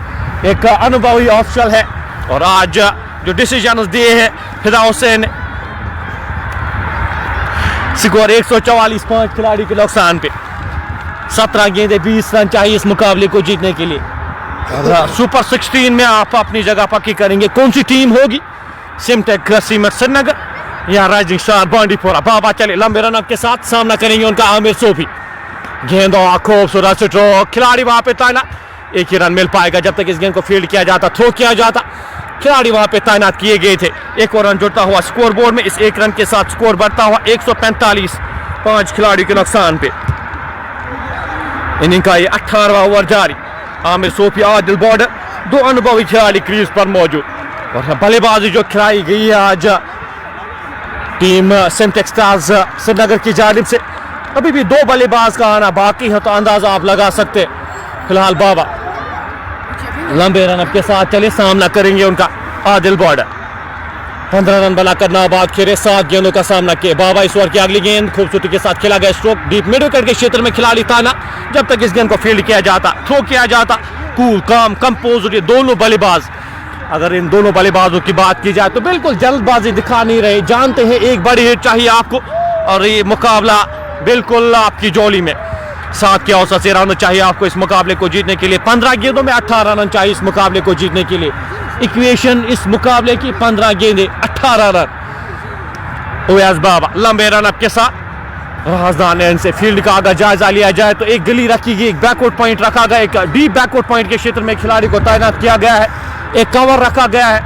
एक अनुभवी ऑफिशियल है और आज जो डिसीजन दिए हैं फिदा हुसैन ने। स्कोर 144, 5 खिलाड़ी के नुकसान पे। 17 गेंदें 20 रन चाहिए इस मुकाबले को जीतने के लिए। सुपर 16 में आप अपनी जगह पक्की करेंगे। कौन सी टीम होगी? सिमटेक सीमेंट श्रीनगर या राइजिंग स्टार बांडीपोरा। बाबा चले लंबे रनअप के साथ, सामना करेंगे उनका आमिर सोफी। गेंद और खूबसूरत स्ट्रोक, खिलाड़ी वहां पे तैनात। एक ही रन मिल पाएगा जब तक इस गेंद को फील्ड किया जाता, थ्रो किया जाता। खिलाड़ी वहां पे तैनात किए गए थे। एक और रन जुड़ता हुआ स्कोर बोर्ड में, इस एक रन के साथ स्कोर बढ़ता हुआ 145, 5 खिलाड़ी के नुकसान पे। इनिंग का ये 18वां ओवर जारी। आमिर सोफी, आदिल बॉर्डर, 2 अनुभवी खिलाड़ी क्रीज पर मौजूद। और बल्लेबाजी जो खिलाई गई है आज टीम सिमटेक स्टार्स श्रीनगर की जानिब से, अभी भी 2 बल्लेबाज का आना बाकी है, तो अंदाजा आप लगा सकते हैं। फिलहाल बाबा लंबे रनअप के साथ चले, सामना करेंगे उनका आदिल बॉर्डर। 15 रन बनाकर नाबाद खेले, 7 गेंदों का सामना किए। बाबा इस ओवर की अगली गेंद खूबसूरती के साथ खेला गया स्ट्रोक, डीप मिड विकेट के क्षेत्र में खिलाड़ी ताना जब तक इस गेंद को फील्ड किया जाता, थ्रो किया जाता। कूल काम कंपोज, ये दोनों बल्लेबाज, अगर इन दोनों बल्लेबाजों की बात की जाए तो बिल्कुल जल्दबाजी दिखा नहीं रहे। जानते हैं एक बड़ी हिट चाहिए आपको और ये मुकाबला बिल्कुल आपकी जोली में। 7 के औसत से रन चाहिए आपको इस मुकाबले को जीतने के लिए। 15 गेंदों में 18 रन चाहिए इस मुकाबले को जीतने के लिए। इक्वेशन इस मुकाबले की 15 गेंदें 18 रन। ओयास बाबा लंबे रनअप के साथ, राजदान एंड से फील्ड का अगर जायजा लिया जाए तो एक गली रखी गई, एक बैकवर्ड पॉइंट रखा गया, एक डीप बैकवर्ड पॉइंट के क्षेत्र में खिलाड़ी को तैनात किया गया है, एक कवर रखा गया है,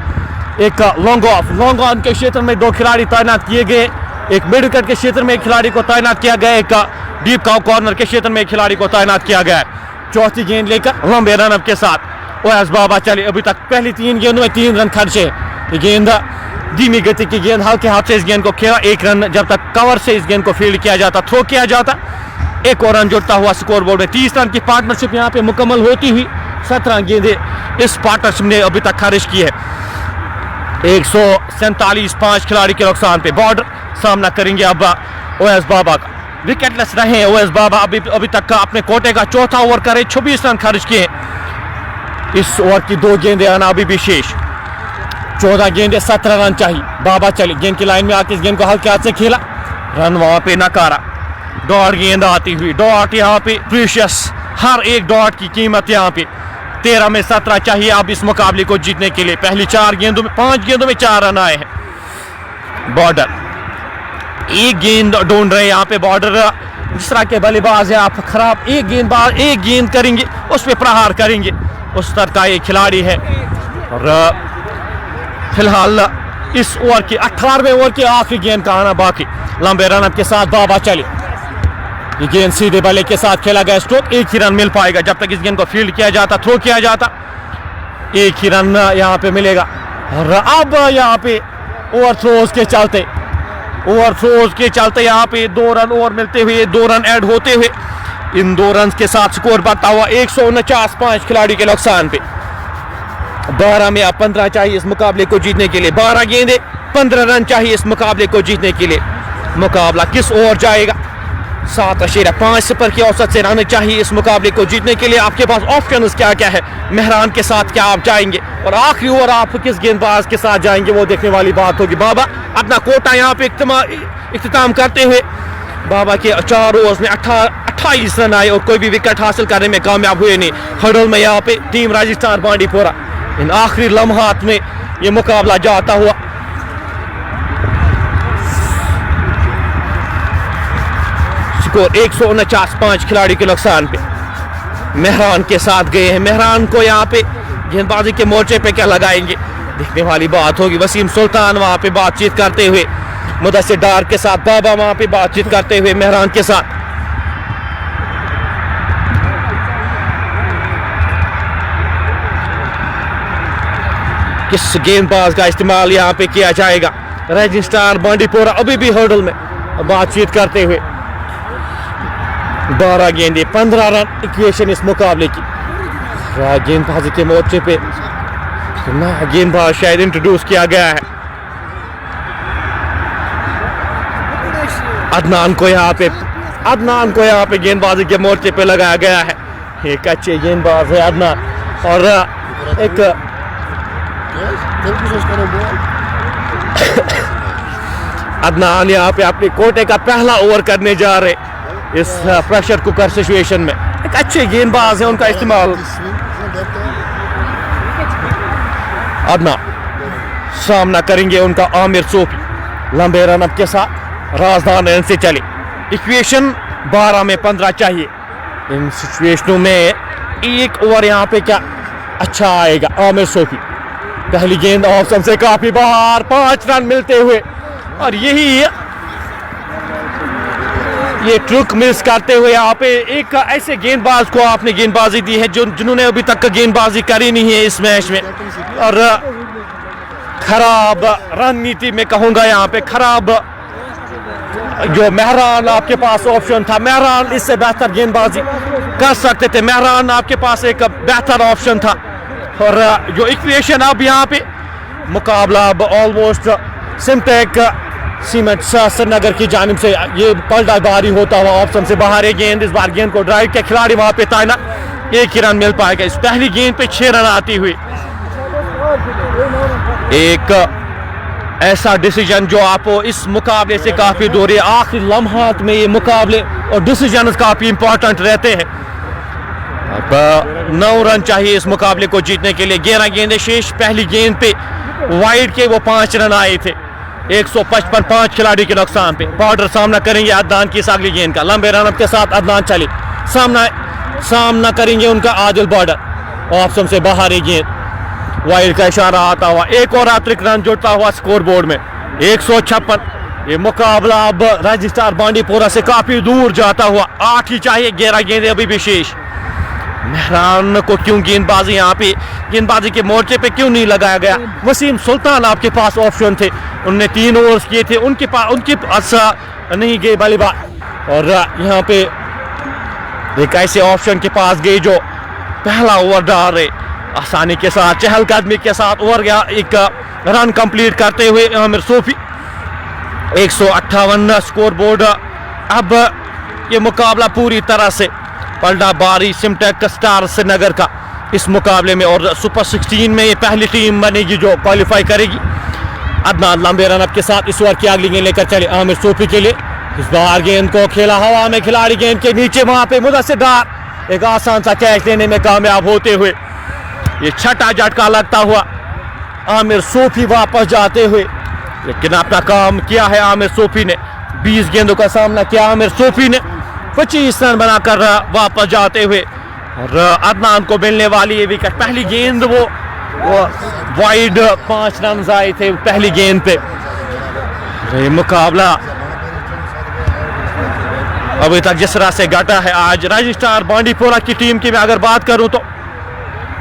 एक लॉन्ग ऑन के क्षेत्र में 2 खिलाड़ी तैनात किए गए, एक मिड विकेट के क्षेत्र में एक खिलाड़ी को तैनात किया गया, एक डीप कॉर्नर के क्षेत्र में एक खिलाड़ी को तैनात किया गया है। चौथी गेंद लेकर लंबे रनअप के साथ ओयास बाबा चले। अभी तक पहली 3 गेंदों में 3 रन खर्चे। ये गेंद धीमी गति की गेंद, हल्के हाथ से इस गेंद को खेला, 1 रन जब तक कवर से इस गेंद को फील्ड किया जाता, थ्रो किया जाता। एक और रन जुड़ता हुआ स्कोर बोर्ड में। 30 रन की पार्टनरशिप यहाँ पे मुकम्मल होती हुई 17 गेंदें इस पार्टनरशिप ने अभी तक खारिज की है। 147, 5 खिलाड़ी के नुकसान पे। बॉर्डर सामना करेंगे अब ओएस बाबा का। विकेटलेस रहे ओएस बाबा अभी तक का अपने कोटे का चौथा ओवर करे, 26 रन खर्च किए। इस ओवर की 2 गेंदें आना अभी भी शेष। 14 गेंदें 17 रन चाहिए। बाबा चले गेंद की लाइन में आके इस गेंद को हल्के हाथ से खेला, रन वहां पे नकारा। डॉट गेंद आती हुई, डॉट यहाँ पे प्रीशियस, हर एक डॉट की कीमत यहाँ पे। 13 में 17 चाहिए अब इस मुकाबले को जीतने के लिए। पहली 5 गेंदों में 4 रन आए हैं। बॉर्डर एक गेंद ढूंढ रहे हैं यहाँ पे बॉर्डर। जिस तरह के बल्लेबाज है आप, खराब एक गेंद करेंगे उस पर प्रहार करेंगे, उस तरह का ये खिलाड़ी है। और फिलहाल इस ओवर की 18वें ओवर की आखिरी गेंद का आना बाकी। लंबे रनअप के साथ बाबा चले। ये गेंद सीधे बल्ले के साथ खेला गया स्ट्रोक, 1 ही रन मिल पाएगा जब तक इस गेंद को फील्ड किया जाता, थ्रो किया जाता। 1 ही रन यहाँ पे मिलेगा। और अब यहाँ पे ओवरथ्रोज के चलते यहाँ पे 2 रन और मिलते हुए, 2 रन ऐड होते हुए इन 2 रन के साथ स्कोर बढ़ता हुआ 149, 5 खिलाड़ी के नुकसान पे। 12 में अब 15 चाहिए इस मुकाबले को जीतने के लिए। 12 गेंदें 15 रन चाहिए इस मुकाबले को जीतने के लिए। मुकाबला किस ओर जाएगा? 7.5 पर की औसत से रन चाहिए इस मुकाबले को जीतने के लिए। आपके पास ऑप्शंस क्या क्या है? मेहरान के साथ क्या आप जाएंगे और आखिरी ओवर आप किस गेंदबाज के साथ जाएंगे, वो देखने वाली बात होगी। बाबा अपना कोटा यहाँ पे इख्तिताम करते हुए, बाबा के 4 ओवर्स में 28 रन आए और कोई भी विकेट हासिल करने में कामयाब हुए नहीं। हडल में यहाँ पे टीम राजस्थान बांडीपोरा इन आखिरी लम्हात में ये मुकाबला जाता हुआ। स्कोर 149, 5 खिलाड़ी के नुकसान पे। मेहरान के साथ गए हैं। मेहरान को यहाँ पे गेंदबाजी के मोर्चे पे क्या लगाएंगे, देखने वाली बात होगी। वसीम सुल्तान वहां पे बातचीत करते हुए, मुदस्सिर डार के साथ बाबा वहां पे बातचीत करते हुए मेहरान के साथ। किस गेंदबाज का इस्तेमाल यहाँ पे किया जाएगा? राइजिंग स्टार बांडीपोरा अभी भी हर्डल में बातचीत करते हुए। 12 गेंदे 15 रन इक्वेशन इस मुकाबले की। गेंदबाजी के मोर्चे पे नया गेंदबाज शायद इंट्रोड्यूस किया गया है। अदनान को यहाँ पे गेंदबाजी के मोर्चे पे लगाया गया है। एक अच्छे गेंदबाज है अदनान, और एक अदनान यहाँ पे अपने कोटे का पहला ओवर करने जा रहे इस प्रेशर कुकर सिचुएशन में। एक अच्छे गेंदबाज है, उनका इस्तेमाल। अदनान सामना करेंगे उनका आमिर सोफी, लंबे रन अप के साथ राजधान रन से चले। इक्वेशन 12 में 15 चाहिए। इन सिचुएशनों में एक ओवर यहाँ पे क्या अच्छा आएगा। आमिर सोफी पहली गेंद ऑप्शन से काफी बाहर, 5 रन मिलते हुए, और ये ट्रुक मिस करते हुए यहाँ पे एक ऐसे गेंदबाज को आपने गेंदबाजी दी है जिन्होंने अभी तक गेंदबाजी करी नहीं है इस मैच में, और खराब रणनीति में कहूंगा यहाँ पे खराब। जो मेहरान आपके पास ऑप्शन था, मेहरान इससे बेहतर गेंदबाजी कर सकते थे। मेहरान आपके पास एक बेहतर ऑप्शन था, और जो इक्वेशन अब यहाँ पे मुकाबला अब ऑलमोस्ट सिमटेक सीमेंट श्रीनगर की जानिब से ये पलटाबारी होता हुआ ऑप्शन से बाहर है गेंद। इस बार गेंद को ड्राइव के खिलाड़ी वहां पे तैनात, एक ही रन मिल पाएगा। इस पहली गेंद पे 6 रन आती हुई। एक ऐसा डिसीजन जो आपको इस मुकाबले से काफी दूर है। आखिरी लम्हात में ये मुकाबले और डिसीजन काफी इंपॉर्टेंट रहते हैं। अब 9 रन चाहिए इस मुकाबले को जीतने के लिए। 11 गेंदें शेष। पहली गेंद पे वाइड के वो 5 रन आए थे। 155 5 खिलाड़ी के नुकसान पे। बॉर्डर सामना करेंगे अदनान की इस अगली गेंद का। लंबे रन के साथ अदनान चले, सामना करेंगे उनका आदिल। बॉर्डर ऑप्शन से बाहर है गेंद, वाइड का इशारा आता हुआ। एक और अतिरिक्त रन जुड़ता हुआ स्कोर बोर्ड में 156। ये मुकाबला अब रजिस्ट्रार बांडीपोरा से काफी दूर जाता हुआ। 8 ही चाहिए, 11 गेंदें अभी भी शेष। मेहरान को क्यों गेंदबाजी यहाँ पे गेंदबाजी के मोर्चे पे क्यों नहीं लगाया गया? वसीम सुल्तान आपके पास ऑप्शन थे, उनने 3 ओवर्स किए थे, उनके पास नहीं गए बल्लेबाज, और यहाँ पे एक ऐसे ऑप्शन के पास गए जो पहला ओवर डाल रहे आसानी के साथ, चहलकदमी के साथ ओवर गया। एक रन कंप्लीट करते हुए आमिर सोफी। 158 score board. अब ये मुकाबला पूरी तरह से पलटा बारी सिमटेक स्टार श्रीनगर का इस मुकाबले में, और सुपर 16 में ये पहली टीम बनेगी जो क्वालिफाई करेगी। अदनान लंबे रन अप के साथ इस ओवर की अगली गेंद लेकर चले आमिर सोफी के लिए। इस बार गेंद को खेला हवा में, खिलाड़ी गेंद के नीचे, वहां पे मुदस्सिर डार एक आसान सा कैच लेने में कामयाब होते हुए। ये छठा झटका लगता हुआ आमिर सोफी वापस जाते हुए, लेकिन अपना काम किया है आमिर सोफी ने। 20 गेंदों का सामना किया आमिर सोफी ने, 25 रन बनाकर वापस जाते हुए, और अदनान को मिलने वाली ये विकेट। पहली गेंद वो वाइड 5 रन आए थे पहली गेंद पे। ये मुकाबला अभी तक जिस तरह से घटा है, आज रजिस्ट्रार बांडीपोरा की टीम की मैं अगर बात करूं तो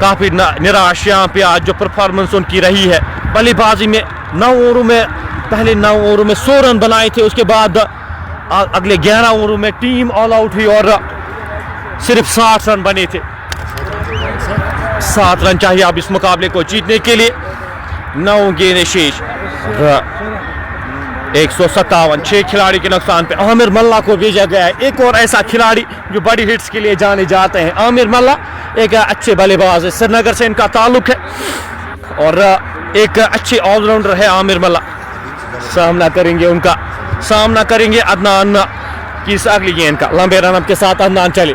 काफी निराश यहाँ पे आज जो परफॉर्मेंस उनकी रही है। बल्लेबाजी में 9 ओवरों में पहले 9 ओवरों में 100 रन बनाए थे, उसके बाद अगले 11 ओवरों में टीम ऑल आउट हुई और सिर्फ 60 रन बने थे। 7 रन चाहिए अब इस मुकाबले को जीतने के लिए। 9 गेंदें शेष। 157 6 खिलाड़ी के नुकसान पे आमिर मल्ला को भेजा गया है। एक और ऐसा खिलाड़ी जो बड़ी हिट्स के लिए जाने जाते हैं। आमिर मल्ला एक अच्छे बल्लेबाज है, श्रीनगर से इनका ताल्लुक है, और एक अच्छे ऑलराउंडर है आमिर मल्ला। सामना करेंगे अदनान की इस अगली गेंद का। लंबे रन के साथ अदनान चले,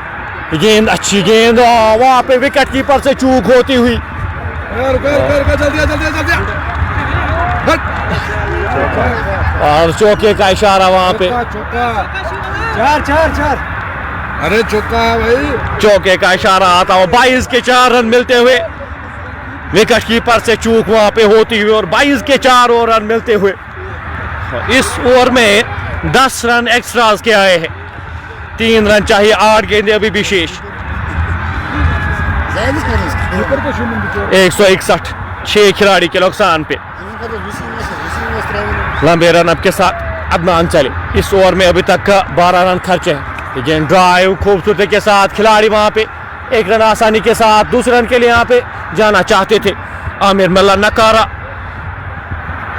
गेंद अच्छी गेंद, वहां पे विकेट कीपर से चूक होती हुई। और चौके का इशारा वहां पे। चार अरे चौका भाई, चौके का इशारा आता हुआ। 22 के 4 रन मिलते हुए, विकेट कीपर से चूक वहां पे होती हुई, और 22 के 4 और रन मिलते हुए। इस ओवर में 10 रन एक्स्ट्रास के आए हैं। 3 रन चाहिए, 8 गेंदें अभी भी शेष। 161 6 खिलाड़ी के नुकसान पे। लंबे रन अप के साथ अदनान चले। इस ओवर में अभी तक 12 रन खर्चे हैं। अगेन ड्राइव खूबसूरती के साथ, खिलाड़ी वहां पे एक रन आसानी के साथ दूसरे रन के लिए यहाँ पे जाना चाहते थे। आमिर मल्ला नकारा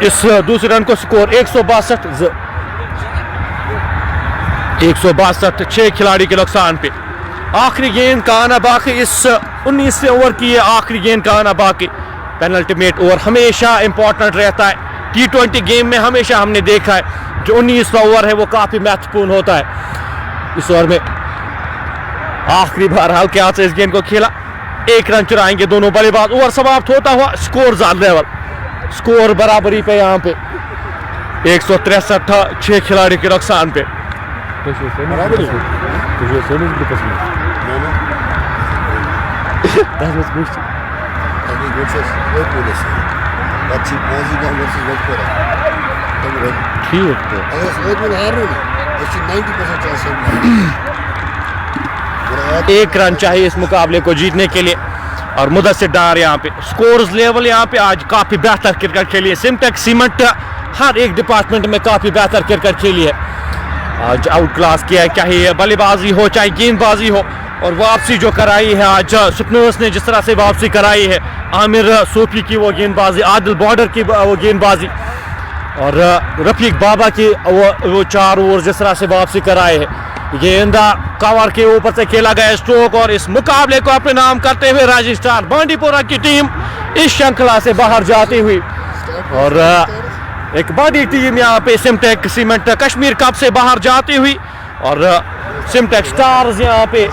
इस दूसरे रन को। स्कोर 162 6 खिलाड़ी के नुकसान पे। आखिरी गेंद का आना बाकी, इस 19वें ओवर की ये आखिरी गेंद का आना बाकी। पेनल्टीमेट ओवर हमेशा इंपॉर्टेंट रहता है T20 गेम में, हमेशा हमने देखा है जो 19वां ओवर है वो काफी महत्वपूर्ण होता है। इस ओवर में आखिरी बार हल्के हाथ से इस गेंद को खेला, 1 रन चुराएंगे दोनों बल्लेबाज। ओवर समाप्त होता हुआ स्कोर लेवल, स्कोर बराबरी पे यहाँ पे 163 6 खिलाड़ी के नुकसान पे। एक रन चाहिए इस मुकाबले को जीतने के लिए और मुदस्सिर डार यहाँ पे। स्कोर्स लेवल यहाँ पे आज काफी बेहतर क्रिकेट खेली है सिमटेक सीमेंट, हर एक डिपार्टमेंट में काफी बेहतर क्रिकेट खेली है। आज आउट क्लास किया है, चाहे बल्लेबाजी हो चाहे गेंदबाजी हो, और वापसी जो कराई है आज स्पिनर्स ने, जिस तरह से वापसी कराई है, आमिर सूफी की वो गेंदबाजी, आदिल बॉर्डर की वो गेंदबाजी और रफीक बाबा की वो 4 ओवर जिस तरह से वापसी कराए है। गेंदा कवर के ऊपर से खेला गया स्ट्रोक और इस मुकाबले को अपने नाम करते हुए राइजिंग स्टार बांडीपोरा की टीम इस श्रृंखला से बाहर जाती हुई, और एक बड़ी टीम यहाँ पे सिमटेक सीमेंट कश्मीर कप से बाहर जाती हुई, और सिमटेक स्टार्स यहाँ पे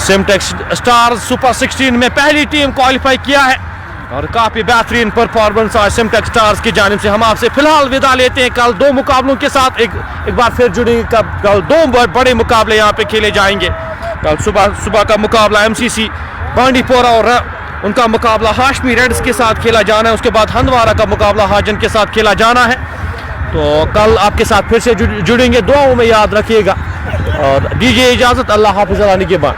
सिमटेक स्टार्स सुपर 16 में पहली टीम क्वालिफाई किया है और काफी बेहतरीन परफॉर्मेंस आज सिमटेक स्टार्स की जानिब से। हम आपसे फिलहाल विदा लेते हैं, कल 2 मुकाबलों के साथ एक बार फिर जुड़ेंगे। कल 2 बड़े मुकाबले यहाँ पे खेले जाएंगे। कल सुबह का मुकाबला MCC बांडीपोरा और उनका मुकाबला हाशमी रेड्स के साथ खेला जाना है। उसके बाद हंदवारा का मुकाबला हाजन के साथ खेला जाना है। तो कल आपके साथ फिर से जुड़ेंगे, दुआओं में याद रखिएगा और दीजिए इजाज़त। अल्लाह हाफिज़, के बाद।